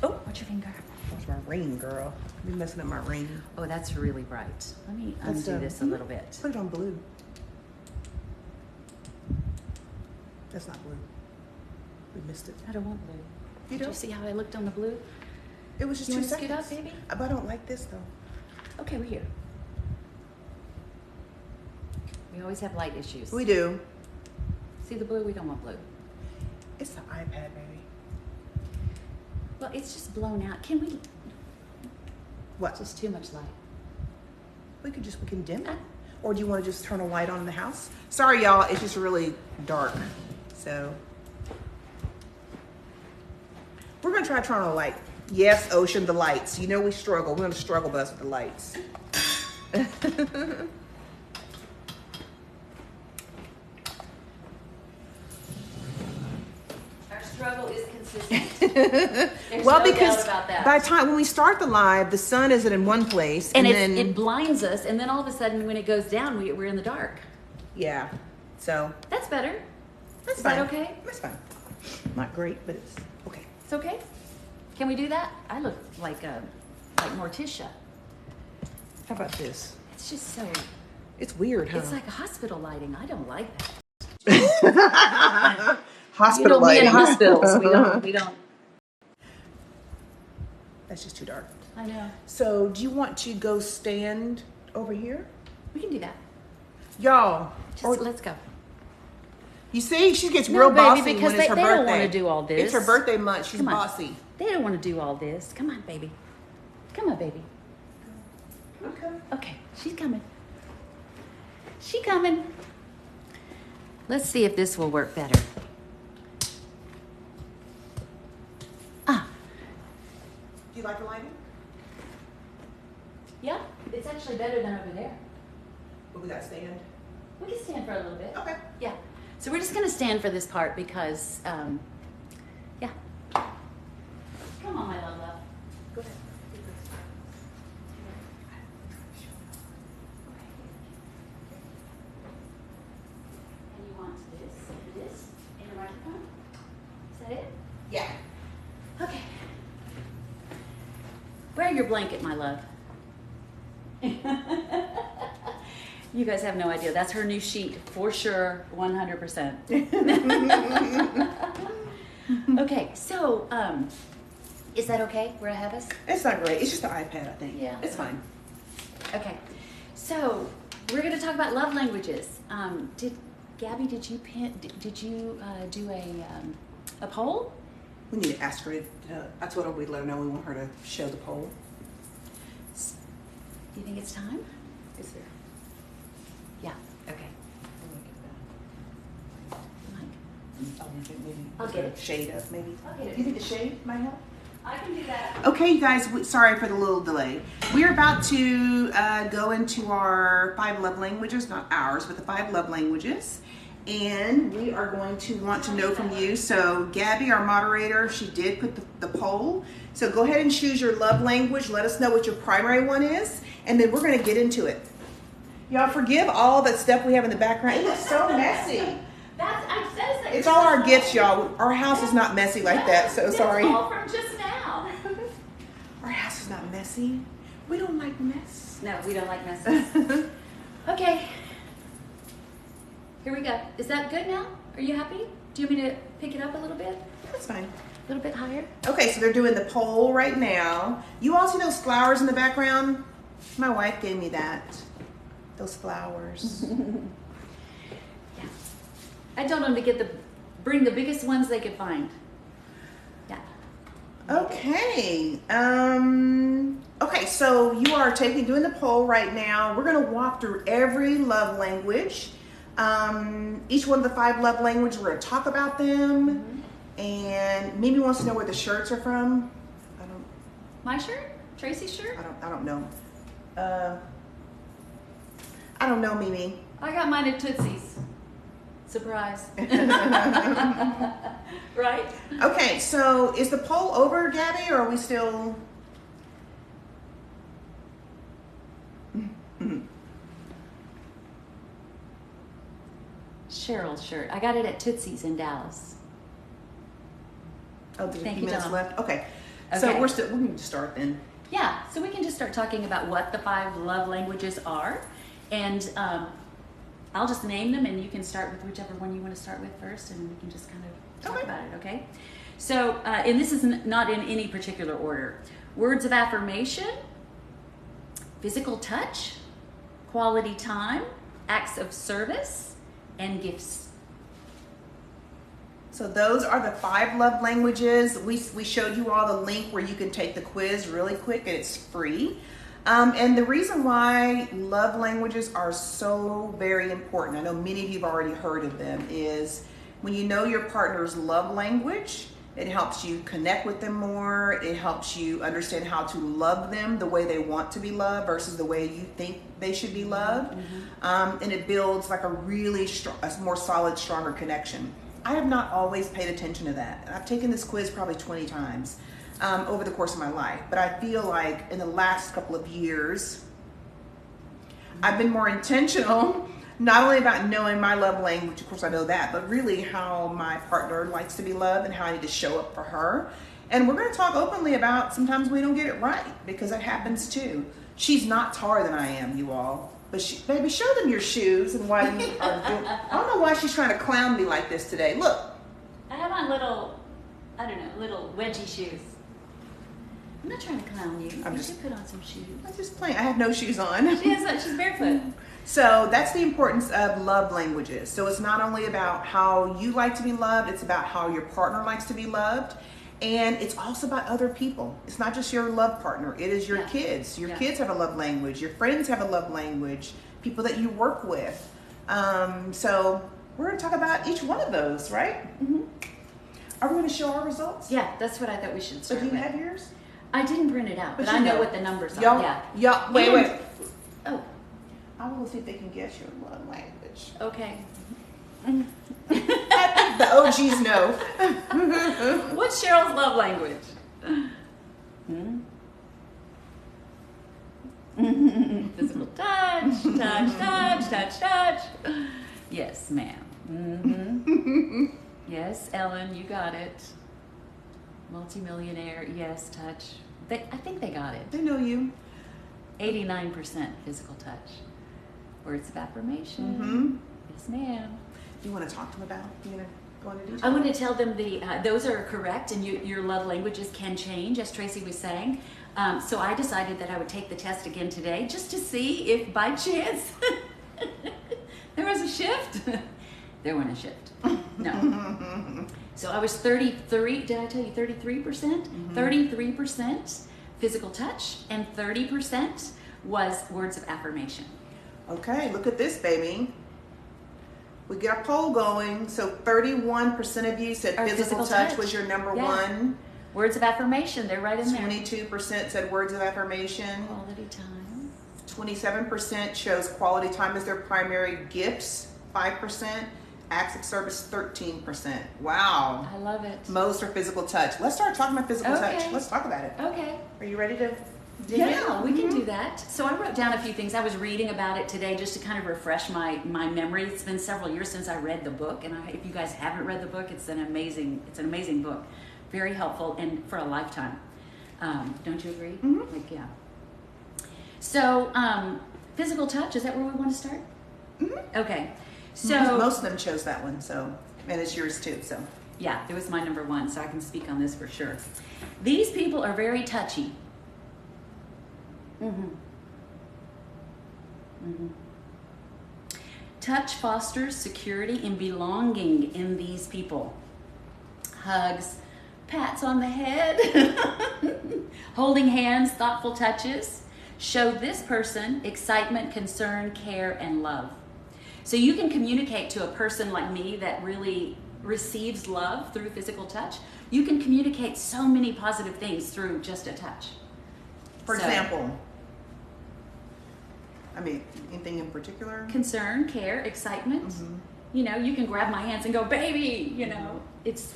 Oh, watch your finger. That's my ring, girl. You're messing up my ring. Oh, that's really bright. Let me Let's, undo this a little bit. Put it on blue. That's not blue. We missed it. I don't want blue. You Did you don't? see how I looked on the blue? It was just You 2 wanna scoot seconds. up, baby? But I don't like this though. Okay, we're here. We always have light issues. We do. See the blue? We don't want blue. It's the iPad, baby. Well, it's just blown out. Can we? What? Just too much light. We can dim it. Or do you want to just turn a light on in the house? Sorry, y'all. It's just really dark. So we're gonna try to turn on a light. Yes, Ocean, the lights. You know we struggle. We're gonna struggle bus with the lights. Our struggle is consistent. There's Well, no because doubt about that. by the time when we start the live, the sun isn't in one place, and then it blinds us, and then all of a sudden, when it goes down, we're in the dark. yeah. So That's better. that's Is fine. that okay? That's fine. Not great, but it's okay. It's okay. Can we do that? I look like Morticia. How about this? It's just so. It's weird, huh? It's like a hospital lighting. I don't like that. Hospital me in lighting. hospitals. We don't. That's just too dark. I know. So, do you want to go stand over here, We can do that. y'all? Just let's go. You see, she gets No, real baby, bossy because when it's her they birthday. don't wanna do all this. It's her birthday month. She's Come on. bossy. They don't want to do all this. Come on, baby. Come on, baby. Okay. Okay, she's coming. She coming. Let's see if this will work better. Ah, Do you like the lighting? yeah, it's actually better than over there. But we got to stand. We can stand for a little bit. Okay. Yeah. So we're just gonna stand for this part because, yeah. Come on, my love. Go ahead. And you want this, and your microphone? Is that it? Yeah. Okay. Wear your blanket, my love. You guys have no idea. That's her new sheet for sure, 100%. Okay, so is that okay where I have us? It's not great. It's just the iPad, I think. Yeah. It's fine. Okay, so we're going to talk about love languages. Gabby, did you do a poll? We need to ask her. I told her we'd let her know we want her to show the poll. Do you think it's time? Is there? Yeah. Okay. Mike. I'll get it. Shade up, maybe. I'll get it. Do you think the shade might help? I can do that. Okay, you guys, sorry for the little delay. We're about to go into our 5 love languages, not ours, but the 5 love languages. And we are going to want to know from you. So Gabby, our moderator, she did put the poll. So go ahead and choose your love language. Let us know what your primary one is. And then we're going to get into it. Y'all forgive all that stuff we have in the background. It looks so messy. It's all our gifts, y'all. Our house is not messy like that, so sorry. All from just now. Our house is not messy. We don't like mess. No, we don't like messes. Okay. Here we go. Is that good now? Are you happy? Do you want me to pick it up a little bit? That's fine. A little bit higher? Okay, so they're doing the poll right now. You all see those flowers in the background? My wife gave me that. Those flowers. Yeah. I told them to bring the biggest ones they could find. Yeah. Okay. Okay, so you are doing the poll right now. We're gonna walk through every love language. Each one of the 5 love languages, we're gonna talk about them. Mm-hmm. And Mimi wants to know where the shirts are from. My shirt? Tracy's shirt? I don't know. I don't know, Mimi. I got mine at Tootsie's. Surprise. Right? Okay, so is the poll over, Gabby, or are we still? Cheryl's shirt. I got it at Tootsie's in Dallas. Oh, there's a Thank few you, minutes Dom. left. Okay. So Okay. we can just start then. Yeah, so we can just start talking about what the 5 love languages are. And I'll just name them and you can start with whichever one you want to start with first and we can just kind of talk Okay. about it, okay? So, and this is not in any particular order. Words of affirmation, physical touch, quality time, acts of service, and gifts. So those are the 5 love languages. We showed you all the link where you can take the quiz really quick and it's free. And the reason why love languages are so very important, I know many of you have already heard of them, is when you know your partner's love language, it helps you connect with them more. It helps you understand how to love them the way they want to be loved versus the way you think they should be loved. Mm-hmm. And it builds like a really a more solid, stronger connection. I have not always paid attention to that. I've taken this quiz probably 20 times over the course of my life. But I feel like in the last couple of years, I've been more intentional, not only about knowing my love language, of course I know that, but really how my partner likes to be loved and how I need to show up for her. And we're going to talk openly about sometimes we don't get it right because that happens too. She's not taller than I am, you all. But baby, show them your shoes and why you are doing. I don't know why she's trying to clown me like this today. Look. I have on little wedgie shoes. I'm not trying to clown you. You should put on some shoes. I'm just playing. I have no shoes on. She's barefoot. So that's the importance of love languages. So it's not only about how you like to be loved, it's about how your partner likes to be loved. And it's also about other people. It's not just your love partner. It is your kids. Your kids have a love language. Your friends have a love language. People that you work with. So we're going to talk about each one of those, right? Mm-hmm. Are we going to show our results? Yeah, that's what I thought we should So start do you with. have yours? I didn't print it out, but you I know what the numbers are. Yeah. Wait. Oh, I will see if they can guess your love language. okay. I think the OGs know. What's Cheryl's love language? Physical touch. Yes, ma'am. Mm-hmm. Yes, Ellen, you got it. Multimillionaire, yes, touch. I think they got it. They know you. 89% physical touch. Words of affirmation. Mm-hmm. Yes, ma'am. Do you want to talk to them about? You want to go into detail? I want to tell them those are correct, and your love languages can change, as Tracy was saying. So I decided that I would take the test again today, just to see if by chance there was a shift. There wasn't a shift. No. So I was 33. Did I tell you 33%? Mm-hmm. 33% physical touch, and 30% was words of affirmation. Okay, look at this, baby. We got a poll going. So 31% of you said physical touch was your number one. Words of affirmation, they're right in there. 22% said words of affirmation. Quality time. 27% chose quality time as their primary gifts. 5%. Acts of service, 13%. Wow. I love it. Most are physical touch. Let's start talking about physical touch. Let's talk about it. Okay. Are you ready to? Yeah, we can do that. So I wrote down a few things. I was reading about it today just to kind of refresh my memory. It's been several years since I read the book, and if you guys haven't read the book, it's an amazing book, very helpful and for a lifetime. Don't you agree? Mm-hmm. Like, yeah. So, physical touch, is that where we want to start? Mm-hmm. Okay. So Most of them chose that one, so, and it's yours too, so. yeah, it was my number one, so I can speak on this for sure. These people are very touchy. Mm-hmm. Mm-hmm. Touch fosters security and belonging in these people. Hugs, pats on the head, holding hands, thoughtful touches show this person excitement, concern, care, and love. So you can communicate to a person like me that really receives love through physical touch. You can communicate so many positive things through just a touch. For example, I mean, anything in particular? Concern, care, excitement. Mm-hmm. You know, you can grab my hands and go, baby, you know. It's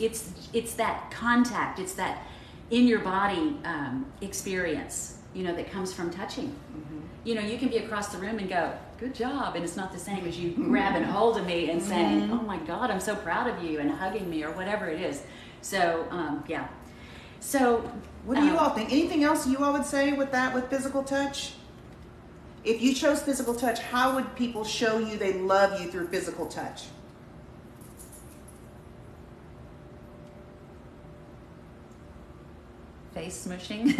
that contact, it's that in your body experience, you know, that comes from touching. Mm-hmm. You know, you can be across the room and go, good job, and it's not the same as you grabbing hold of me and saying, oh my God, I'm so proud of you, and hugging me or whatever it is. So, yeah. So, what do you all think? Anything else you all would say with that, with physical touch? If you chose physical touch, how would people show you they love you through physical touch? face smushing.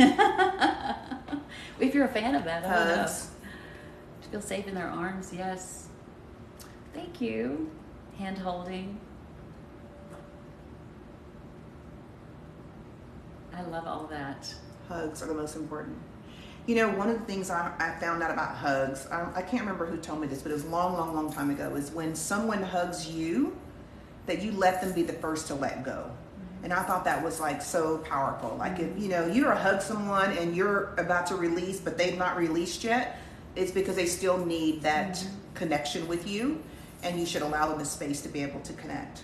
If you're a fan of that, I don't know. Hugs. To feel safe in their arms, yes. Thank you. Hand holding. I love all that. Hugs are the most important. You know, one of the things I found out about hugs, I can't remember who told me this, but it was a long time ago, is when someone hugs you, that you let them be the first to let go. And I thought that was like so powerful. Like if, you know, you're hug someone and you're about to release, but they've not released yet, it's because they still need that connection with you, and you should allow them the space to be able to connect.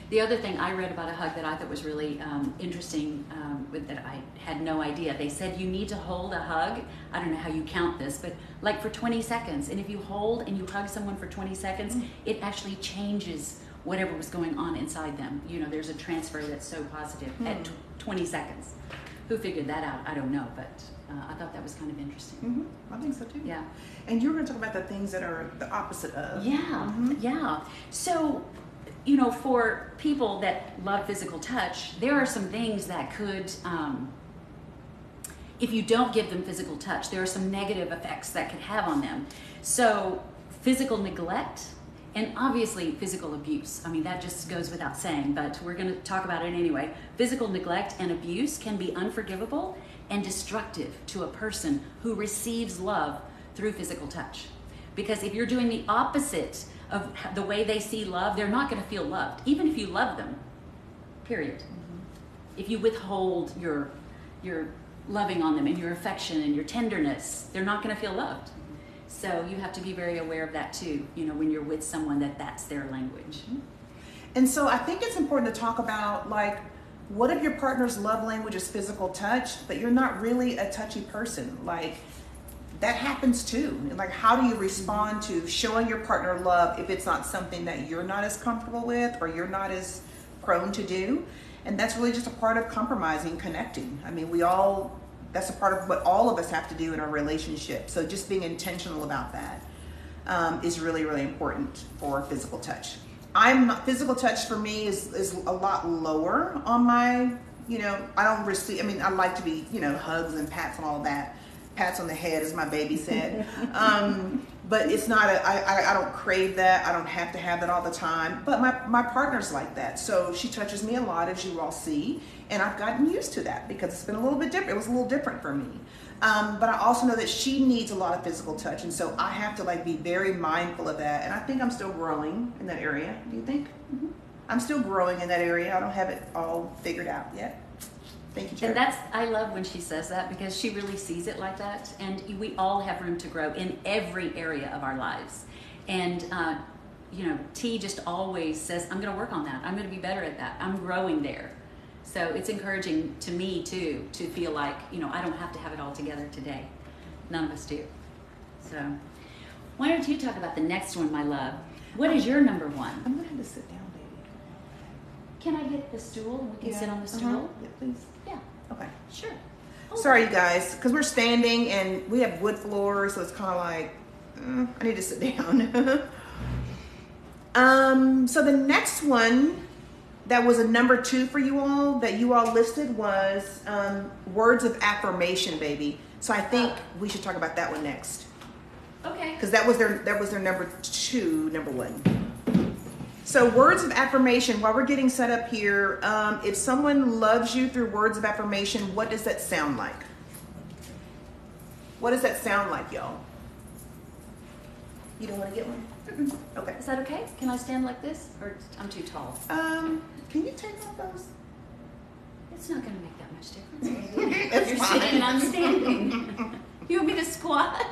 The other thing I read about a hug that I thought was really interesting, that I had no idea. They said you need to hold a hug. I don't know how you count this, but like for 20 seconds. And if you hold and you hug someone for 20 seconds, it actually changes whatever was going on inside them. You know, there's a transfer that's so positive at 20 seconds. Who figured that out? I don't know, but I thought that was kind of interesting. I think so too. Yeah. And you were going to talk about the things that are the opposite of. Yeah, yeah. So, you know, for people that love physical touch, there are some things that could, if you don't give them physical touch, there are some negative effects that could have on them. So, physical neglect and obviously physical abuse. I mean, that just goes without saying, but we're going to talk about it anyway. Physical neglect and abuse can be unforgivable and destructive to a person who receives love through physical touch. Because if you're doing the opposite of the way they see love, they're not going to feel loved, even if you love them, period. If you withhold your loving on them and your affection and your tenderness, they're not going to feel loved. So you have to be very aware of that too, you know, when you're with someone that's their language. And so I think it's important to talk about, like, what if your partner's love language is physical touch, but you're not really a touchy person? Like, that happens too. And like, how do you respond to showing your partner love if it's not something that you're not as comfortable with or you're not as prone to do? And that's really just a part of compromising, connecting. I mean, that's a part of what all of us have to do in our relationship. So just being intentional about that is really, really important for physical touch. Physical touch for me is a lot lower on my, you know, I don't receive, I mean, I like to be, you know, hugs and pats and all of that. Pats on the head, as my baby said. But it's not, I don't crave that. I don't have to have that all the time. But my partner's like that. So she touches me a lot, as you all see. And I've gotten used to that because it's been a little bit different. It was a little different for me. But I also know that she needs a lot of physical touch. And so I have to like be very mindful of that. And I think I'm still growing in that area. Do you think? I'm still growing in that area. I don't have it all figured out yet. Thank you, Jared. And I love when she says that because she really sees it like that. And we all have room to grow in every area of our lives. And, you know, T just always says, I'm going to work on that. I'm going to be better at that. I'm growing there. So it's encouraging to me, too, to feel like, you know, I don't have to have it all together today. None of us do. So why don't you talk about the next one, my love? What is your number one? I'm going to have to sit down, baby. Can I get the stool and we can sit on the stool? Yeah, please. Yeah. Okay. Sure. Sorry, you guys, because we're standing and we have wood floors, so it's kind of like, I need to sit down. So the next one that was a number 2 for you all that you all listed was words of affirmation, baby. So I think we should talk about that one next. Okay. Because that was their number 2, number 1. So words of affirmation, while we're getting set up here, if someone loves you through words of affirmation, what does that sound like? What does that sound like, y'all? You don't want to get one? Okay. Is that okay? Can I stand like this? Or I'm too tall? Can you take off those? It's not going to make that much difference. It's You're fine. sitting and I'm standing. You want me to squat?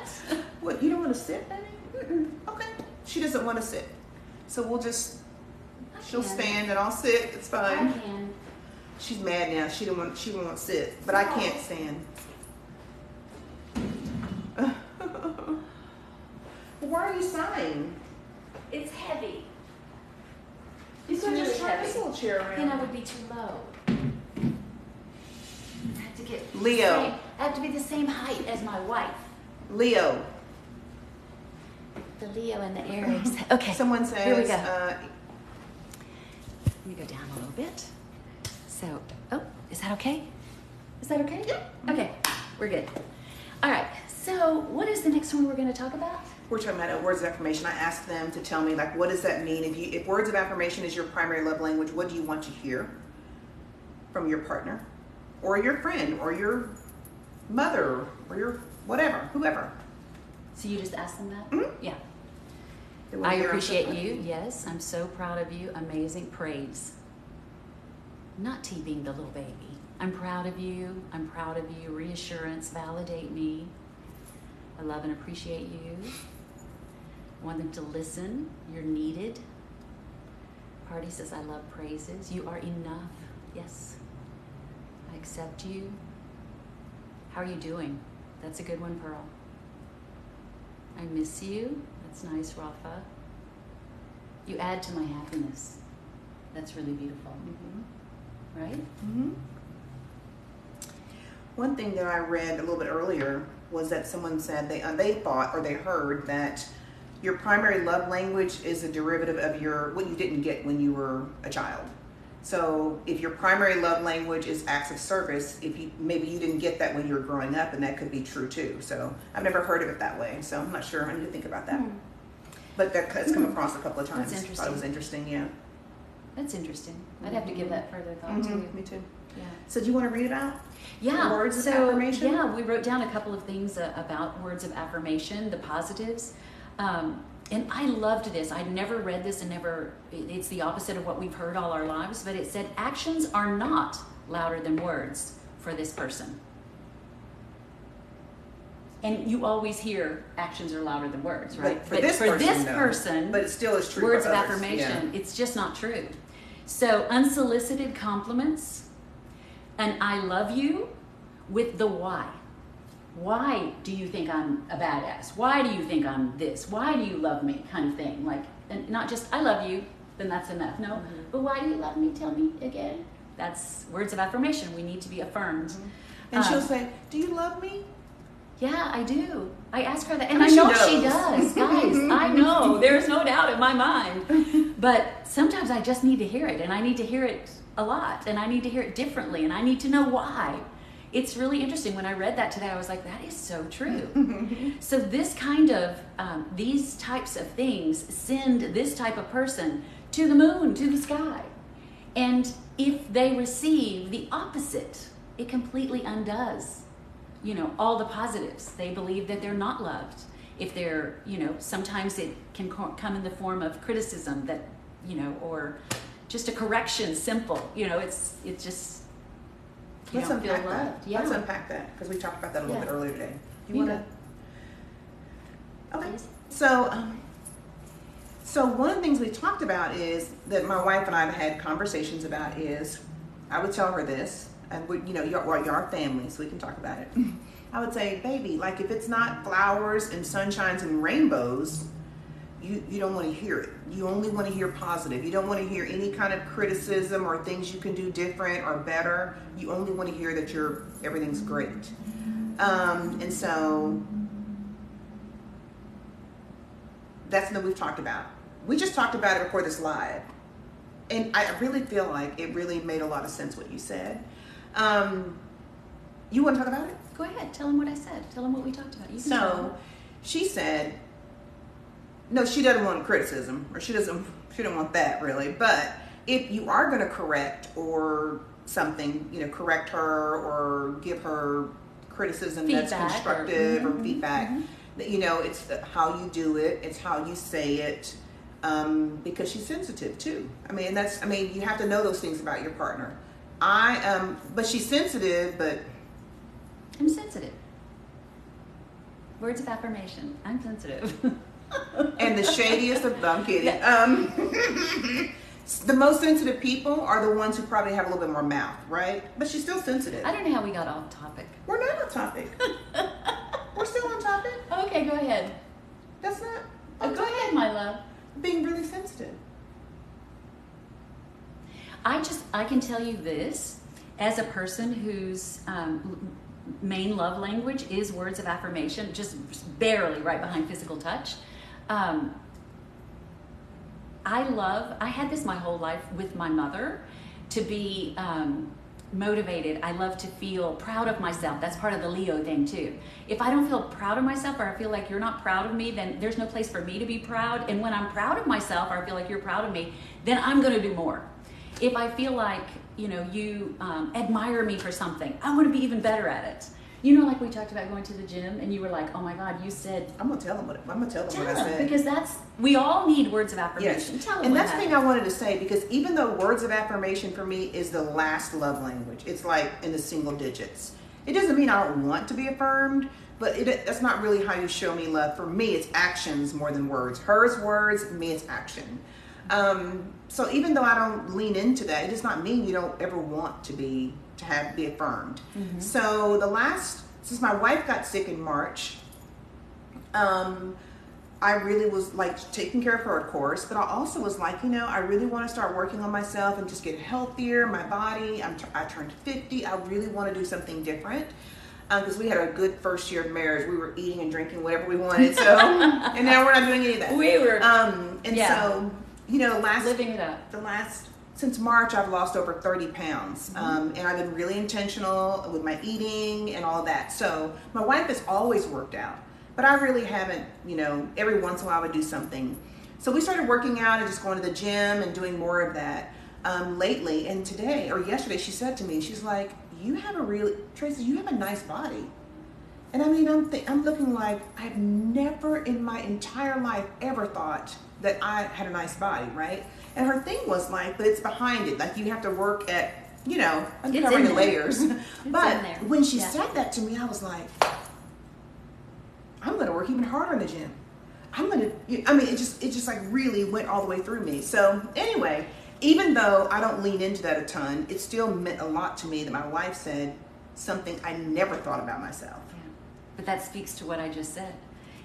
What, you don't want to sit, baby? Okay. She doesn't want to sit. So we'll just, she'll stand and I'll sit. It's I fine. can. She's mad now. She won't sit, but I can't stand. Why are you sighing? It's heavy. You could really just turn this heavy. little chair around. Then I would be too low. I have to get Leo. I have to be the same height as my wife. Leo. The Leo and the Aries. Okay. Someone says, Here we go. Let me go down a little bit. So, is that okay? Is that okay? Yeah. Okay, we're good. All right. So, what is the next one we're going to talk about? we're talking about words of affirmation. I asked them to tell me, like, what does that mean? If words of affirmation is your primary love language, what do you want to hear from your partner or your friend or your mother or your whatever, whoever? So you just asked them that? Mm-hmm. Yeah. They want I to hear appreciate something. you. Yes, I'm so proud of you. Amazing praise. Not T being the little baby. I'm proud of you. I'm proud of you. Reassurance, validate me. I love and appreciate you. Want them to listen. You're needed. Party says, I love praises. You are enough. Yes. I accept you. How are you doing? That's a good one, Pearl. I miss you. That's nice, Rafa. You add to my happiness. That's really beautiful. Mm-hmm. Right? Mm-hmm. One thing that I read a little bit earlier was that someone said they thought or they heard that your primary love language is a derivative of what you didn't get when you were a child. So if your primary love language is acts of service, maybe you didn't get that when you were growing up, and that could be true too. So I've never heard of it that way, so I'm not sure. I need to think about that. But that's come across a couple of times. That's interesting. Thought it was interesting, yeah. That's interesting. I'd have to give that further thought Mhm, too. Me too. Yeah. So do you want to read about Yeah. words of so, affirmation? Yeah, we wrote down a couple of things about words of affirmation, the positives. And I loved this. I'd never read this and it's the opposite of what we've heard all our lives, but it said actions are not louder than words for this person. And you always hear actions are louder than words, right? But for this person, person, but it still is true. words for of others. affirmation, it's just not true. So unsolicited compliments, and I love you with the why. Why do you think I'm a badass? Why do you think I'm this? Why do you love me? Kind of thing. Like, and not just I love you, then that's enough. No, but why do you love me? Tell me again. That's words of affirmation. We need to be affirmed. And she'll say, "Do you love me?" Yeah, I do. I ask her that, and I I mean, know she she knows. does, guys. I know. There's no doubt in my mind. But sometimes I just need to hear it, and I need to hear it a lot, and I need to hear it differently, and I need to know why. It's really interesting. When I read that today, I was like, that is so true. So this kind of, these types of things send this type of person to the moon, to the sky. And if they receive the opposite, it completely undoes all the positives. They believe that they're not loved. If they're, sometimes it can come in the form of criticism that, or just a correction, simple. It's just, you Let's don't feel unpack that. loved. Yeah. Let's unpack that because we talked about that a little Yeah. bit earlier today. You Yeah. want to? Okay. Please. So one of the things we talked about is that my wife and I have had conversations about is I would tell her this, and you're our family, so we can talk about it. I would say, baby, like if it's not flowers and sunshines and rainbows, you don't want to hear it. You only want to hear positive. You don't want to hear any kind of criticism or things you can do different or better. You only want to hear that everything's great. And so that's something we've talked about. We just talked about it before this live. And I really feel like it really made a lot of sense what you said. You want to talk about it? Go ahead. Tell them what I said. Tell them what we talked about. You can tell them. So she said, no, she doesn't want criticism, or she doesn't want that really. But if you are going to correct or something, correct her or give her criticism Feedback that's constructive or feedback, mm-hmm. It's how you do it, it's how you say it, because she's sensitive too. You have to know those things about your partner. But she's sensitive, but I'm sensitive. Words of affirmation. I'm sensitive. And the shadiest of, I'm kidding. The most sensitive people are the ones who probably have a little bit more mouth, right? But she's still sensitive. I don't know how we got off topic. We're not on topic. We're still on topic. Okay, go ahead. That's not. Go ahead, my love. Being really sensitive. I can tell you this, as a person whose main love language is words of affirmation, just barely right behind physical touch. I had this my whole life with my mother, to be motivated. I love to feel proud of myself. That's part of the Leo thing too. If I don't feel proud of myself, or I feel like you're not proud of me, then there's no place for me to be proud. And when I'm proud of myself, or I feel like you're proud of me, then I'm going to do more. If I feel like, you admire me for something, I want to be even better at it. Like we talked about going to the gym, and you were like, "Oh my God, you said." I'm gonna tell them what I said. Because we all need words of affirmation. Yes. Tell them. And that's the thing I wanted to say, because even though words of affirmation for me is the last love language, it's like in the single digits. It doesn't mean I don't want to be affirmed, but that's not really how you show me love. For me, it's actions more than words. Hers words, me it's action. So even though I don't lean into that, it does not mean you don't ever want to be affirmed. Mm-hmm. So since my wife got sick in March, I really was like taking care of her, of course, but I also was like, I really want to start working on myself and just get healthier, my body. I turned 50. I really want to do something different. Because we had a good first year of marriage. We were eating and drinking whatever we wanted. So, and now we're not doing any of that. We were. So, living it up. Since March, I've lost over 30 pounds. And I've been really intentional with my eating and all that. So my wife has always worked out, but I really haven't, every once in a while I would do something. So we started working out and just going to the gym and doing more of that lately. And today or yesterday, she said to me, she's like, Tracy, you have a nice body. And I'm looking like I've never in my entire life ever thought that I had a nice body, right? And her thing was like, but it's behind it. Like you have to work at, uncovering the layers. But when she said that to me, I was like, I'm going to work even harder in the gym. It just like really went all the way through me. So anyway, even though I don't lean into that a ton, it still meant a lot to me that my wife said something I never thought about myself. Yeah. But that speaks to what I just said.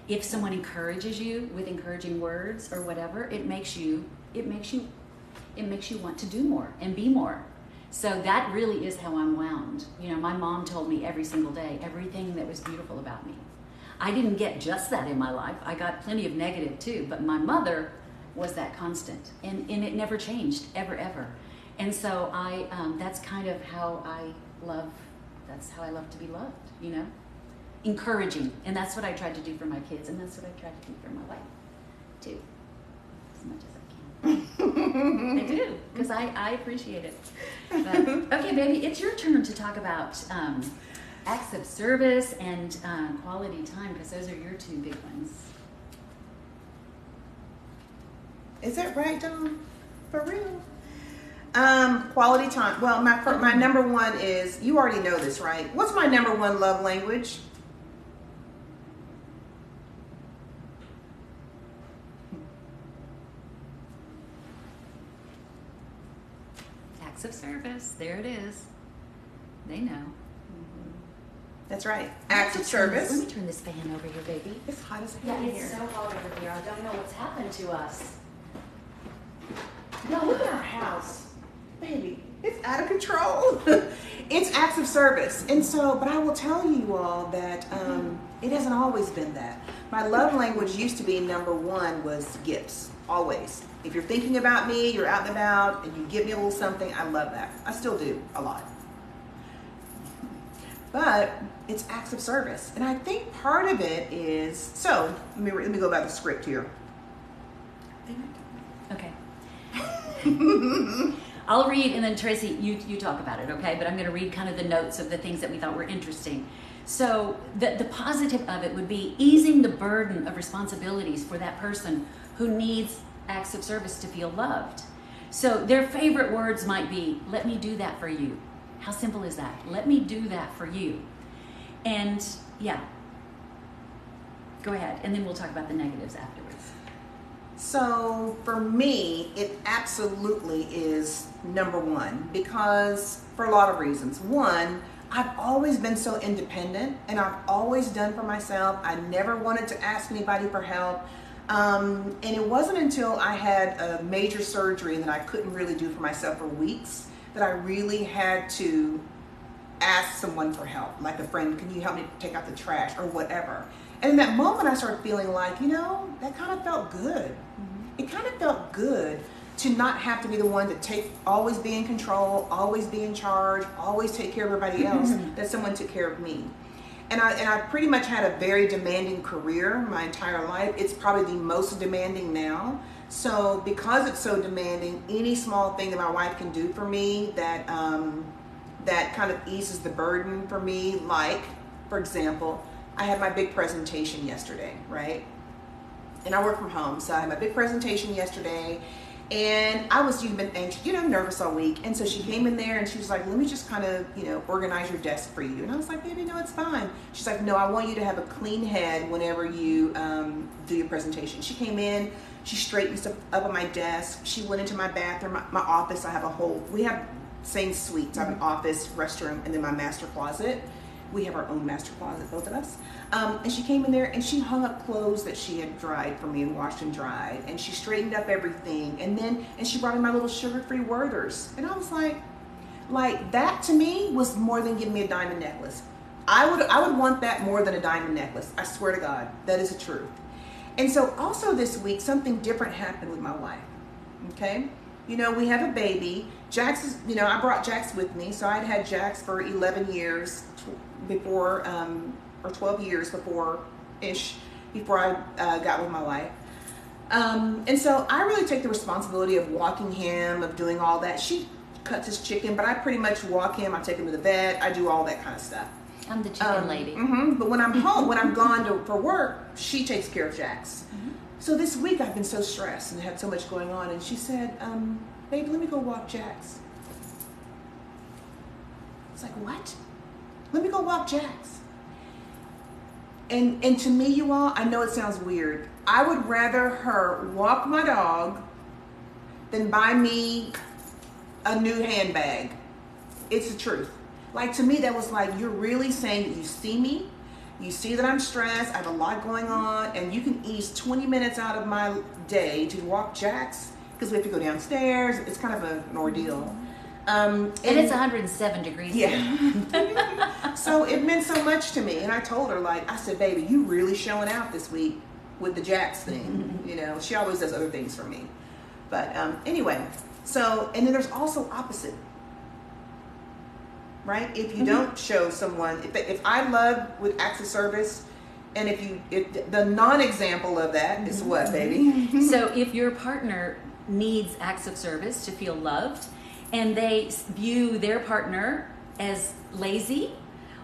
If someone encourages you with encouraging words or whatever, it makes you want to do more and be more. So that really is how I'm wound. My mom told me every single day everything that was beautiful about me. I didn't get just that in my life. I got plenty of negative too, but my mother was that constant, and it never changed ever. And so that's kind of how I love. That's how I love to be loved. Encouraging, and that's what I tried to do for my kids, and that's what I tried to do for my life too, as much as I can. I do, because I appreciate it. But, okay, baby, it's your turn to talk about acts of service and quality time, because those are your two big ones. Is that right, Dawn? For real? Quality time. Well, my number one is, you already know this, right? What's my number one love language? Acts of service. There it is. They know. That's right. Acts of service. Let me turn this fan over here, baby. It's hot as Yeah, hell in it's here. so hot over here. I don't know what's happened to us. No, look at our house. Baby, it's out of control. It's acts of service. And so, but I will tell you all that it hasn't always been that. My love language used to be number one was gifts, always. If you're thinking about me, you're out and about, and you give me a little something, I love that. I still do, a lot. But it's acts of service. And I think part of it is, so let me go by the script here. Okay. I'll read, and then Tracy, you talk about it, okay? But I'm going to read kind of the notes of the things that we thought were interesting. So the positive of it would be easing the burden of responsibilities for that person who needs acts of service to feel loved. So their favorite words might be, let me do that for you. How simple is that? Let me do that for you. And yeah, go ahead. And then we'll talk about the negatives afterwards. So for me, it absolutely is number one because for a lot of reasons. One, I've always been so independent and I've always done for myself. I never wanted to ask anybody for help. And it wasn't until I had a major surgery that I couldn't really do for myself for weeks that I really had to ask someone for help, like a friend, can you help me take out the trash or whatever. And in that moment, I started feeling like, that kind of felt good. Mm-hmm. It kind of felt good to not have to be the one to always be in control, always be in charge, always take care of everybody else, that someone took care of me. And I pretty much had a very demanding career my entire life. It's probably the most demanding now. So because it's so demanding, any small thing that my wife can do for me that kind of eases the burden for me, like, for example, I had my big presentation yesterday, right? And I work from home, so I had my big presentation yesterday, and I was been anxious, nervous all week. And so she came in there and she was like, let me just kind of, organize your desk for you. And I was like, baby, no, it's fine. She's like, no, I want you to have a clean head whenever you do your presentation. She came in, she straightened stuff up on my desk. She went into my bathroom, my office. We have same suites. I have an office, restroom, and then my master closet. We have our own master closet, both of us. And she came in there and she hung up clothes that she had dried for me and washed and dried. And she straightened up everything. And she brought in my little sugar-free Werthers. And I was like that to me was more than giving me a diamond necklace. I would want that more than a diamond necklace. I swear to God, that is the truth. And so also this week, something different happened with my wife, okay? We have a baby. Jax is, I brought Jax with me. So I'd had Jax for 11 years before, or 12 years before I got with my wife. And so I really take the responsibility of walking him, of doing all that. She cuts his chicken, but I pretty much walk him. I take him to the vet. I do all that kind of stuff. I'm the chicken lady. Mm-hmm. But when I'm home, when I'm gone for work, she takes care of Jax. Mm-hmm. So this week I've been so stressed and had so much going on. And she said, babe, let me go walk Jax. It's like, what? Let me go walk Jax. And to me, you all, I know it sounds weird. I would rather her walk my dog than buy me a new handbag. It's the truth. Like, to me, that was like, you're really saying that you see me, you see that I'm stressed, I have a lot going on, and you can ease 20 minutes out of my day to walk Jax, because we have to go downstairs. It's kind of an ordeal. And it's 107 degrees. Yeah. So it meant so much to me. And I told her, I said, baby, you really showing out this week with the Jax thing. She always does other things for me. But anyway, so, and then there's also opposite. Right? If you don't show someone, if I love with acts of service, and if the non-example of that is what, baby? So if your partner needs acts of service to feel loved, and they view their partner as lazy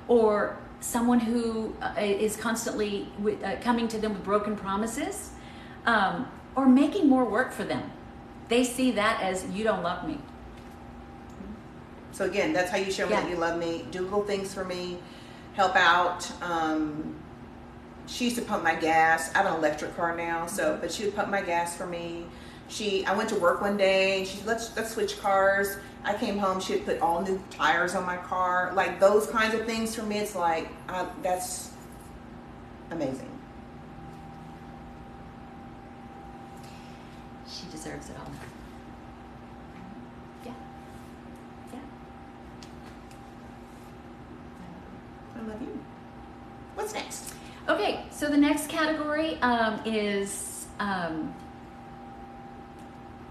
or someone who is constantly coming to them with broken promises, or making more work for them, they see that as, you don't love me. So again, that's how you show me that you love me. Do little things for me, help out. She used to pump my gas. I have an electric car now, but she would pump my gas for me. I went to work one day. She said, let's switch cars. I came home. She had put all new tires on my car. Like, those kinds of things for me, it's like, that's amazing. she deserves it all. Yeah. Yeah. I love you. What's next? Okay, so the next category is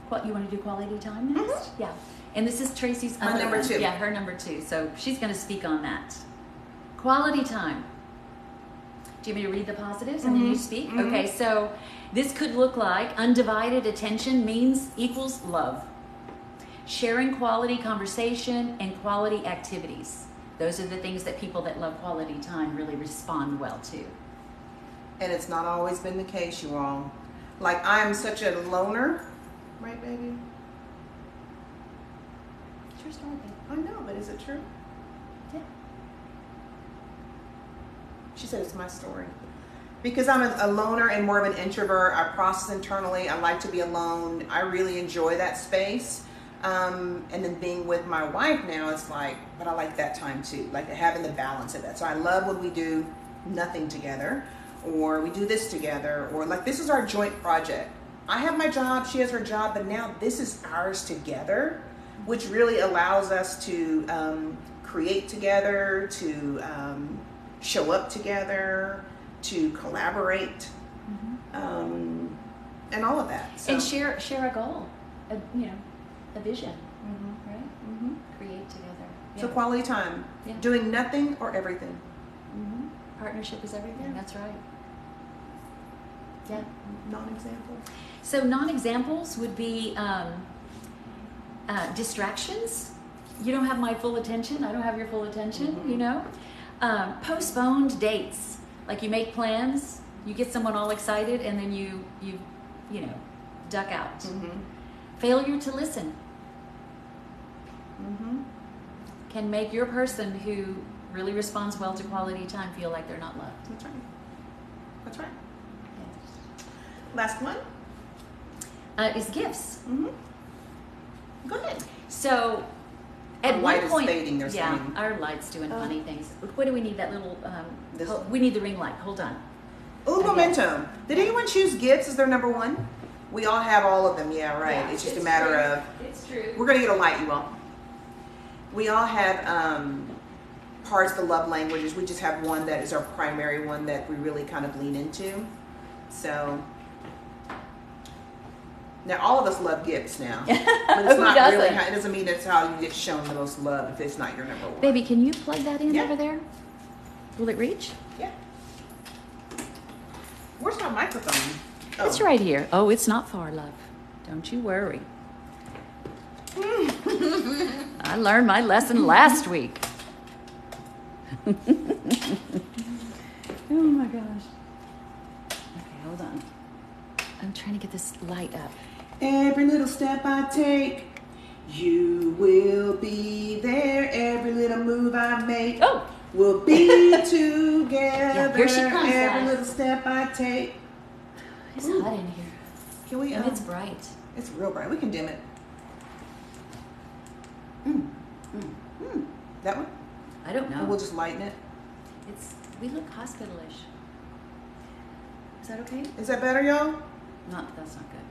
what you want to do quality time next? Mm-hmm. Yeah. And this is Tracy's My other number one. 2. Yeah, her number 2. So she's going to speak on that. Quality time. Do you want me to read the positives and then you speak? Mm-hmm. Okay, so this could look like undivided attention equals love. Sharing quality conversation and quality activities. Those are the things that people that love quality time really respond well to. And it's not always been the case, you all. Like, I'm such a loner. Right, baby? It's your story, babe. I know, but is it true? Yeah. She said it's my story. Because I'm a loner and more of an introvert, I process internally. I like to be alone. I really enjoy that space. And then being with my wife now, it's like, but I like that time too. Like having the balance of that. So I love when we do nothing together, or we do this together, or like this is our joint project. I have my job, she has her job, but now this is ours together, which really allows us to create together, to show up together, to collaborate, and all of that. So. And share a goal, a vision, right? Create together. Yeah. So quality time, doing nothing or everything. Partnership is everything. That's right. Yeah. Non-examples. So non-examples would be distractions. You don't have my full attention. I don't have your full attention. Postponed dates. Like you make plans, you get someone all excited, and then you duck out. Failure to listen can make your person who really responds well to quality time feel like they're not loved. That's right. That's right. Last one is gifts. Go ahead. So Our at light one is point, fading, they're saying. our light's doing funny things. What do we need? That little. This one? We need the ring light. Hold on. Un momento. Did anyone choose gifts as their number 1? We all have all of them. Yeah, right. Yeah, it's just a it's matter true. of. It's true. We're gonna get a light, you all. We all have parts of the love languages. We just have one that is our primary one that we really kind of lean into. So now all of us love gifts now, but it's Who not doesn't? really. It doesn't mean that's how you get shown the most love if it's not your number 1. Baby, can you plug that in Yeah. over there? Will it reach? Yeah. Where's my microphone? Oh. It's right here. Oh, it's not far, love. Don't you worry. I learned my lesson last week. Oh my gosh. Okay, hold on. I'm trying to get this light up. Every little step I take, you will be there. Every little move I make, we'll be together. Yeah, here she comes, Every guys. little step I take. It's hot in here. Can we? And it's bright. It's real bright. We can dim it. That one? I don't know. Or we'll just lighten it. We look hospitalish. Is that okay? Is that better, y'all? That's not good.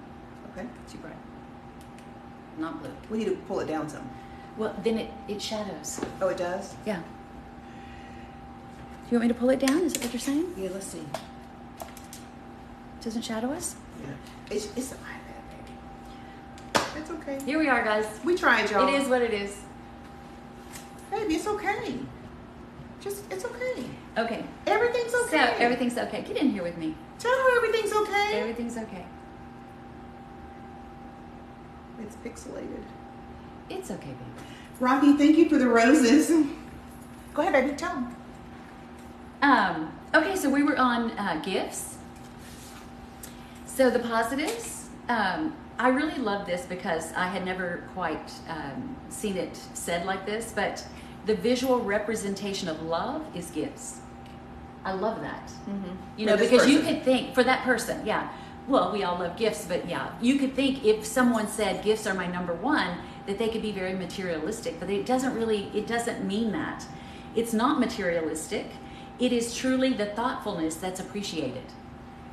Okay. Too bright. Not blue. We need to pull it down some. Well, then it shadows. Oh, it does? Yeah. Do you want me to pull it down? Is that what you're saying? Yeah, let's see. Doesn't shadow us? Yeah. It's the iPad, baby. It's okay. Here we are, guys. We tried, y'all. It is what it is. Baby, it's okay. It's okay. Okay. Everything's okay. So everything's okay. Get in here with me. Tell her everything's okay. Everything's okay. It's pixelated. It's okay, baby. Rocky, thank you for the roses. Go ahead, baby. Tell them. Okay, so we were on gifts. So the positives, I really love this because I had never quite seen it said like this, but the visual representation of love is gifts. I love that. You know, For this because you person. could think, for that person, yeah. Well, we all love gifts, but yeah, you could think if someone said gifts are my number 1, that they could be very materialistic, but it doesn't mean that. It's not materialistic. It is truly the thoughtfulness that's appreciated.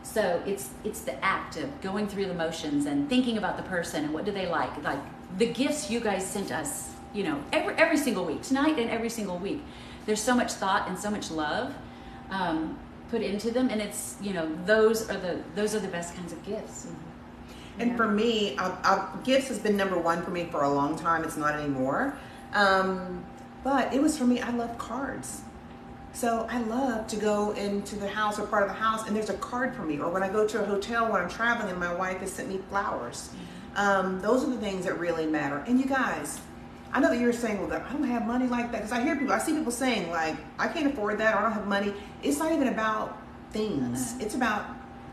So it's the act of going through the motions and thinking about the person and what do they like. Like the gifts you guys sent us, you know, every single week, tonight and every single week. There's so much thought and so much love put into them, and it's, you know, those are the best kinds of gifts. And for me, gifts has been number one for me for a long time. It's not anymore. But it was for me, I love cards. So I love to go into the house or part of the house and there's a card for me. Or when I go to a hotel when I'm traveling and my wife has sent me flowers. Those are the things that really matter. And you guys, I know that you're saying, well, I don't have money like that. Because I see people saying like, I can't afford that or I don't have money. It's not even about things. It's about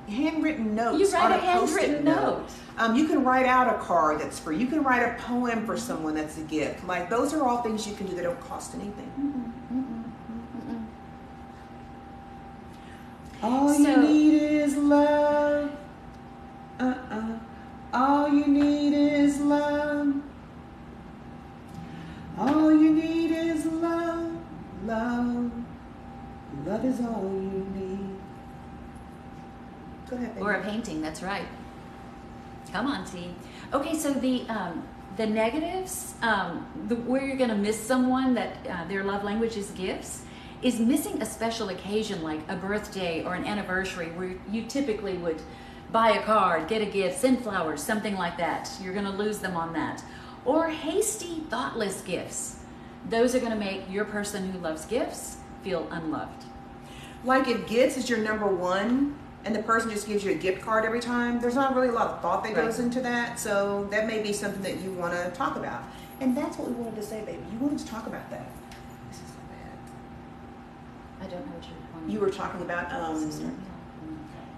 handwritten notes. You write on a handwritten note. You can write out a card that's free. You can write a poem for someone that's a gift. Like those are all things you can do that don't cost anything. All you need is love. All you need is love. All you need is love. Love. Love is all you need. Go ahead, baby. Or a painting, that's right. Come on, T. Okay, so the negatives, where you're going to miss someone that their love language is gifts, is missing a special occasion like a birthday or an anniversary where you typically would buy a card, get a gift, send flowers, something like that. You're going to lose them on that. Or hasty, thoughtless gifts. Those are going to make your person who loves gifts feel unloved. Like if gifts is your number one and the person just gives you a gift card every time, there's not really a lot of thought that goes into that. So that may be something that you want to talk about. And that's what we wanted to say, baby. You wanted to talk about that. This is so bad. I don't know what you're wanting. You were talking about,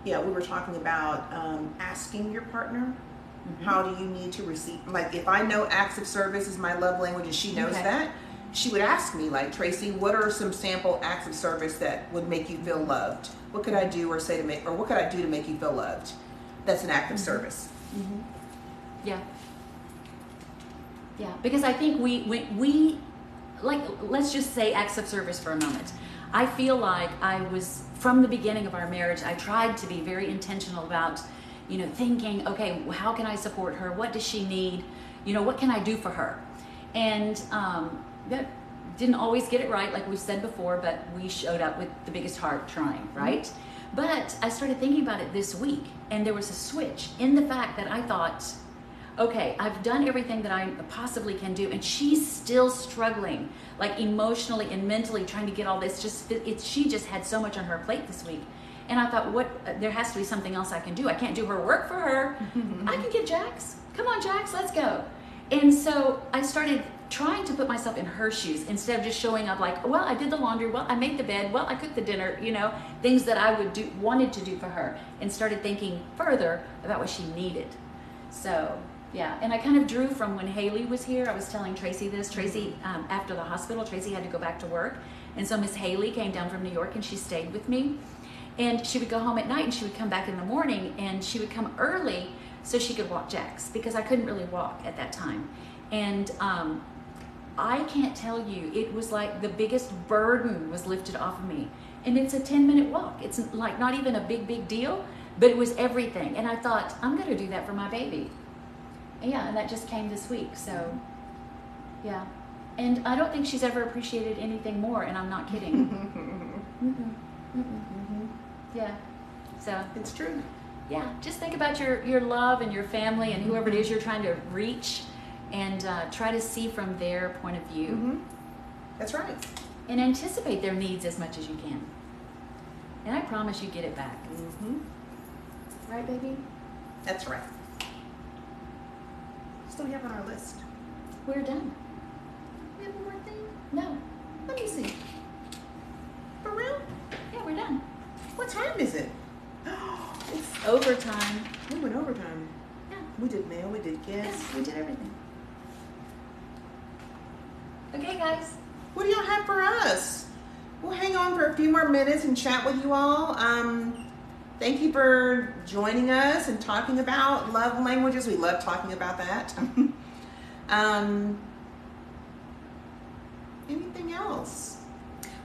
yeah, we were talking about asking your partner, how do you need to receive, like if I know acts of service is my love language and she knows that, she would ask me like, Tracy, what are some sample acts of service that would make you feel loved? What could I do or say to make, or what could I do to make you feel loved? That's an act of service. Yeah. Yeah, because I think we like, let's just say acts of service for a moment. I feel like I was, from the beginning of our marriage, I tried to be very intentional about, you know, thinking, okay, how can I support her? What does she need? You know, what can I do for her? And that didn't always get it right, like we've said before, but we showed up with the biggest heart trying, right? But I started thinking about it this week, and there was a switch in the fact that I thought, okay, I've done everything that I possibly can do, and she's still struggling, like emotionally and mentally trying to get all this. She just had so much on her plate this week. And I thought, there has to be something else I can do. I can't do her work for her. I can get Jax. Come on, Jax, let's go. And so I started trying to put myself in her shoes instead of just showing up like, well, I did the laundry, well, I made the bed, well, I cooked the dinner, you know, things that I wanted to do for her, and started thinking further about what she needed. So, yeah, and I kind of drew from when Haley was here. I was telling Tracy this. Tracy, after the hospital, Tracy had to go back to work. And so Miss Haley came down from New York and she stayed with me. And she would go home at night and she would come back in the morning, and she would come early so she could walk Jax, because I couldn't really walk at that time. And I can't tell you, it was like the biggest burden was lifted off of me. And it's a 10-minute walk. It's like not even a big deal, but it was everything. And I thought, I'm going to do that for my baby. And yeah, and that just came this week. So, yeah. And I don't think she's ever appreciated anything more, and I'm not kidding. Yeah. So It's true. yeah, just think about your love and your family and whoever it is you're trying to reach, and try to see from their point of view. That's right. And anticipate their needs as much as you can. And I promise you get it back. Right, baby? That's right. What do we have on our list? We're done. We have one more thing? No. Let me see. For real? Yeah, we're done. What time is it? It's overtime. We went overtime. Yeah. We did mail, we did gifts. Yes, we did everything. Okay, guys. What do y'all have for us? We'll hang on for a few more minutes and chat with you all. Thank you for joining us and talking about love languages. We love talking about that. Anything else?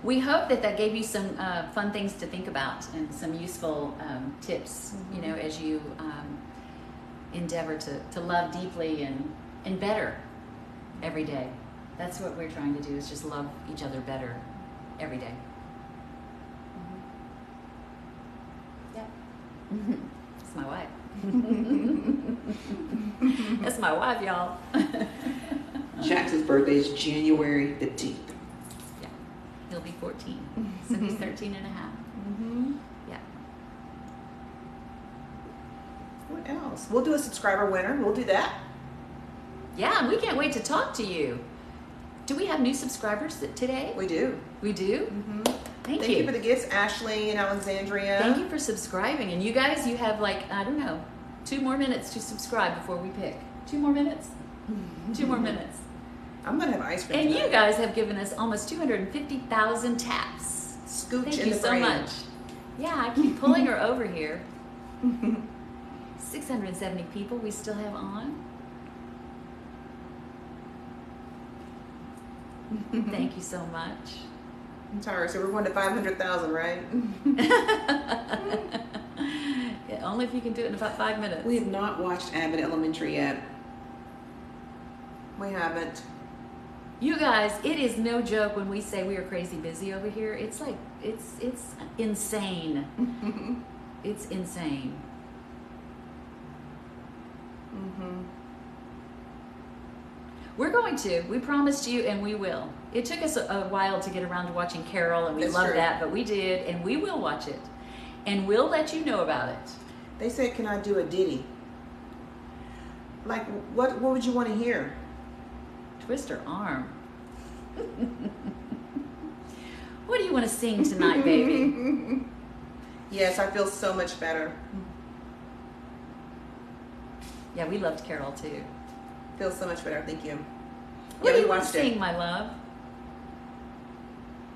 we hope that gave you some fun things to think about and some useful tips, you know, as you endeavor to love deeply and better every day. That's what we're trying to do, is just love each other better every day. Yeah. That's my wife. That's my wife, y'all. Jackson's birthday is January 15th. Yeah. He'll be 14. So he's 13 and a half. Yeah. What else? We'll do a subscriber winner. We'll do that. Yeah, and we can't wait to talk to you. Do we have new subscribers today? We do. We do? Thank you for the gifts, Ashley and Alexandria. Thank you for subscribing. And you guys, you have like, I don't know, 2 more minutes to subscribe before we pick. 2 more minutes? 2 more minutes. I'm going to have ice cream And tonight. you guys have given us almost 250,000 taps. Scooch Thank in you the so brain. much. Yeah, I keep pulling her over here. 670 people we still have on. Thank you so much. I'm sorry, so we're going to 500,000, right? Yeah, only if you can do it in about 5 minutes. We have not watched Abbott Elementary yet. We haven't. You guys, it is no joke when we say we are crazy busy over here. It's like, it's insane. It's insane. We promised you, and we will. It took us a while to get around to watching Carol, and we love that, but we did, and we will watch it. And we'll let you know about it. They said, can I do a ditty? Like, what would you want to hear? Twist her arm. What do you want to sing tonight, baby? Yes, I feel so much better. Yeah, we loved Carol too. Feel so much better, thank you. What do you want to sing, my love?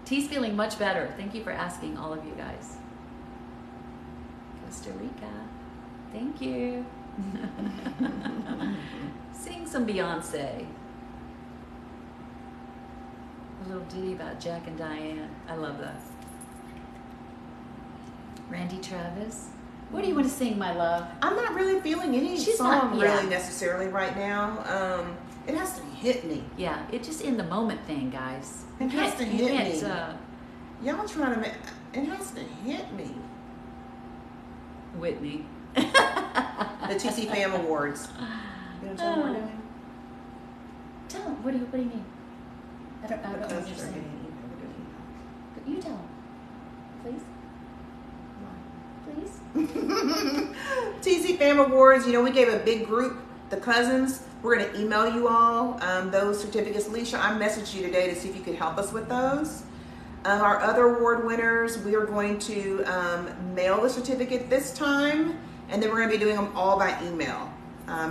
T's feeling much better. Thank you for asking, all of you guys. Costa Rica. Thank you. Sing some Beyonce. A little ditty about Jack and Diane. I love that. Randy Travis. What do you want to sing, my love? I'm not really feeling any song really necessarily right now. It has to hit me. Yeah, it's just in the moment thing, guys. It has to hit me. Y'all trying to make it has to hit me. Whitney. The TC Fam Awards. You know what we're doing? Tell them. What do you mean? I don't know what you're saying. But you tell them. Please? TC Fam Awards, we gave a big group, the cousins. We're going to email you all those certificates. Alicia, I messaged you today to see if you could help us with those. Our other award winners, we are going to mail the certificate this time, and then we're going to be doing them all by email.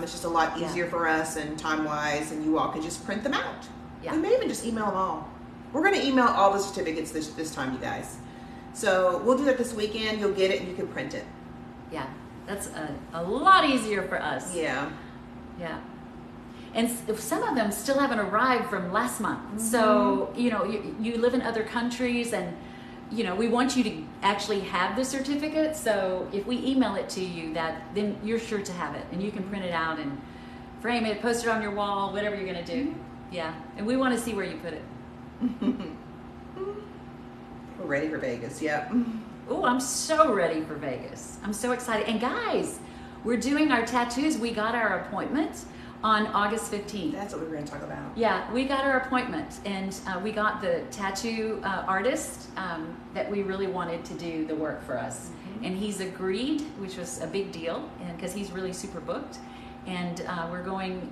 It's just a lot easier for us and time-wise, and you all can just print them out. Yeah. We may even just email them all. We're going to email all the certificates this time, you guys. So we'll do that this weekend. You'll get it and you can print it. Yeah, that's a lot easier for us. Yeah. Yeah. And some of them still haven't arrived from last month. So, you live in other countries, and, we want you to actually have the certificate. So if we email it to you, then you're sure to have it, and you can print it out and frame it, post it on your wall, whatever you're going to do. Yeah. And we want to see where you put it. We're ready for Vegas. Yep. Oh, I'm so ready for Vegas. I'm so excited. And guys, we're doing our tattoos. We got our appointment on August 15th. That's what we were going to talk about. Yeah, we got our appointment, and we got the tattoo artist that we really wanted to do the work for us. And he's agreed, which was a big deal, and because he's really super booked. And we're going,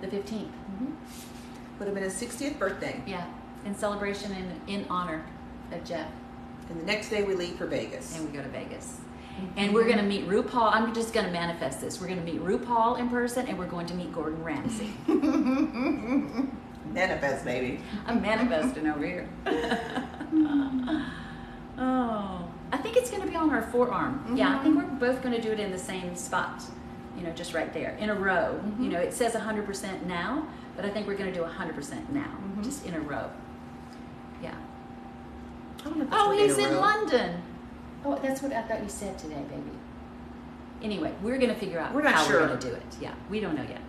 the 15th. Would have been his 60th birthday. Yeah, in celebration in honor of Jeff. And the next day we leave for Vegas. And we go to Vegas. And we're going to meet RuPaul. I'm just going to manifest this. We're going to meet RuPaul in person, and we're going to meet Gordon Ramsay. Manifest, baby. I'm manifesting over here. Oh, I think it's going to be on our forearm. Yeah, I think we're both going to do it in the same spot. Just right there, in a row. It says 100% now, but I think we're going to do 100% now, just in a row. Yeah. I don't know if it's Oh, a day he's in row. London. Oh, that's what I thought you said today, baby. Anyway, we're going to figure out We're not how sure. we're going to do it. Yeah, we don't know yet.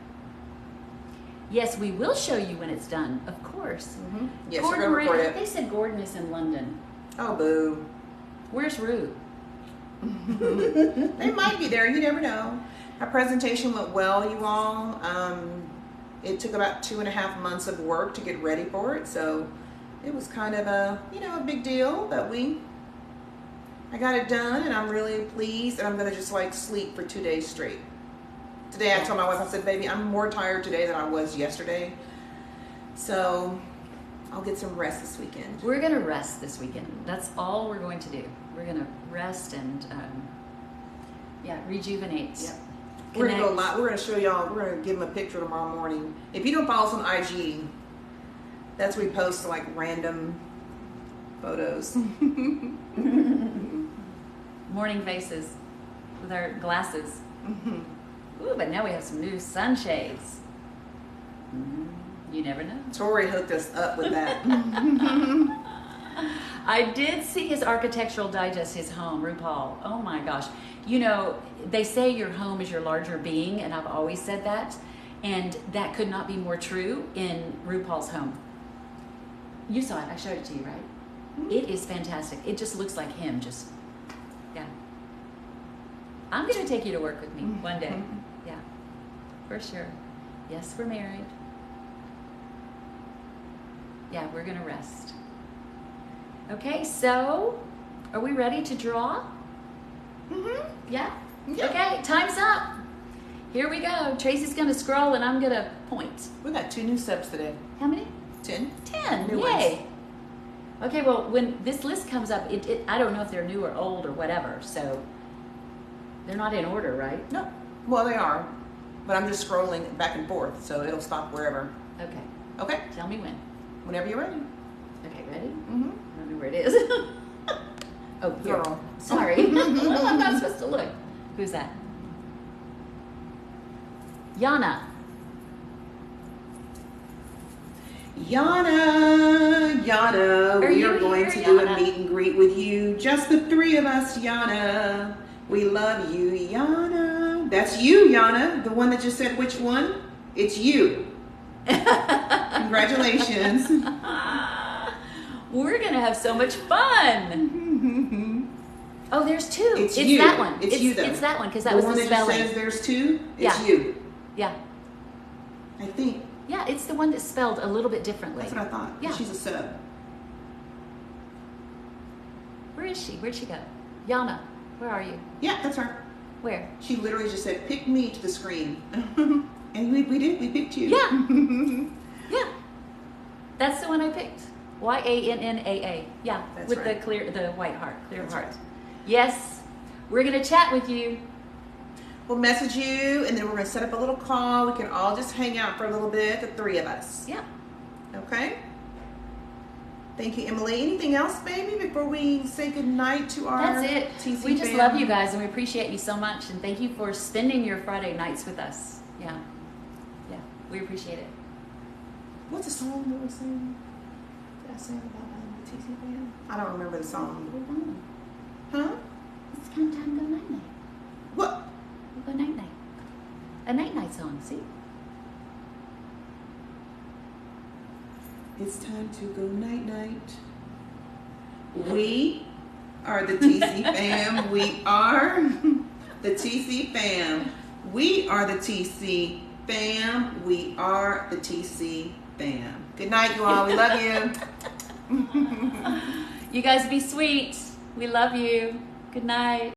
Yes, we will show you when it's done, of course. Mm-hmm. Yes, Gordon we're going to record They it. said Gordon is in London. Oh, boo. Where's Rue? They might be there. You never know. Our presentation went well, you all. It took about 2.5 months of work to get ready for it, so it was kind of a big deal. But I got it done, and I'm really pleased. And I'm gonna just like sleep for 2 days straight. Today, I told my wife, I said, "Baby, I'm more tired today than I was yesterday, so I'll get some rest this weekend." We're going to rest this weekend. That's all we're going to do. We're going to rest and, rejuvenate. Yep. We're gonna go Connect. live. We're gonna show y'all. We're gonna give them a picture tomorrow morning. If you don't follow us on IG, that's where we post like random photos. Morning faces with our glasses. Mhm. Ooh, but now we have some new sunshades. You never know. Tori hooked us up with that. I did see his Architectural Digest, his home, RuPaul. Oh my gosh. You know, they say your home is your larger being, and I've always said that. And that could not be more true in RuPaul's home. You saw it. I showed it to you, right? It is fantastic. It just looks like him. Yeah. I'm going to take you to work with me one day. Yeah, for sure. Yes, we're married. Yeah, we're going to rest. Okay, so are we ready to draw? Yeah? Yeah. Okay, time's up. Here we go. Tracy's going to scroll and I'm going to point. We got 2 new subs today. How many? 10. 10. New Yay. Okay, well, when this list comes up, I don't know if they're new or old or whatever, so they're not in order, right? No. Well, they are, but I'm just scrolling back and forth, so it'll stop wherever. Okay, Okay. tell me when. Whenever you're ready. Okay, ready? Mm-hmm. I don't know where it is. Oh, here. Girl. Sorry. Well, I'm not supposed to look. Who's that? Yana. Yana, Are we you are going here, to do a Yana? meet and greet with you. Just the 3 of us, Yana. We love you, Yana. That's you, Yana. The one that just said which one? It's you. Congratulations. We're gonna have so much fun. Oh, there's 2. It's you. that one. It's you, though. It's that one because that The was one the that just spelling. says there's 2, it's Yeah. you. Yeah, I think. yeah. It's the one that's spelled a little bit differently. That's what I thought. Yeah. She's a sub. Where is she? Where'd she go? Yana, where are you? Yeah, that's her. Where? She literally just said, pick me to the screen. And we did. We picked you. Yeah. Yeah. That's the one I picked. YANNAA. Yeah. That's with right. the white heart. Clear That's heart. right. Yes. We're gonna chat with you. We'll message you, and then we're going to set up a little call. We can all just hang out for a little bit, the 3 of us. Yeah. Okay? Thank you, Emily. Anything else, baby, before we say goodnight to our That's it. TC We just fam? love you guys and we appreciate you so much and thank you for spending your Friday nights with us. Yeah. Yeah. We appreciate it. What's the song that we sang? Did I sing about the TC fam? I don't remember the song. Huh? It's time to go night night. What? We'll go night night. A night night song, see? It's time to go night-night. We are the TC fam. We are the TC fam. We are the TC fam. We are the TC fam. Good night, you all. We love you. You guys be sweet. We love you. Good night.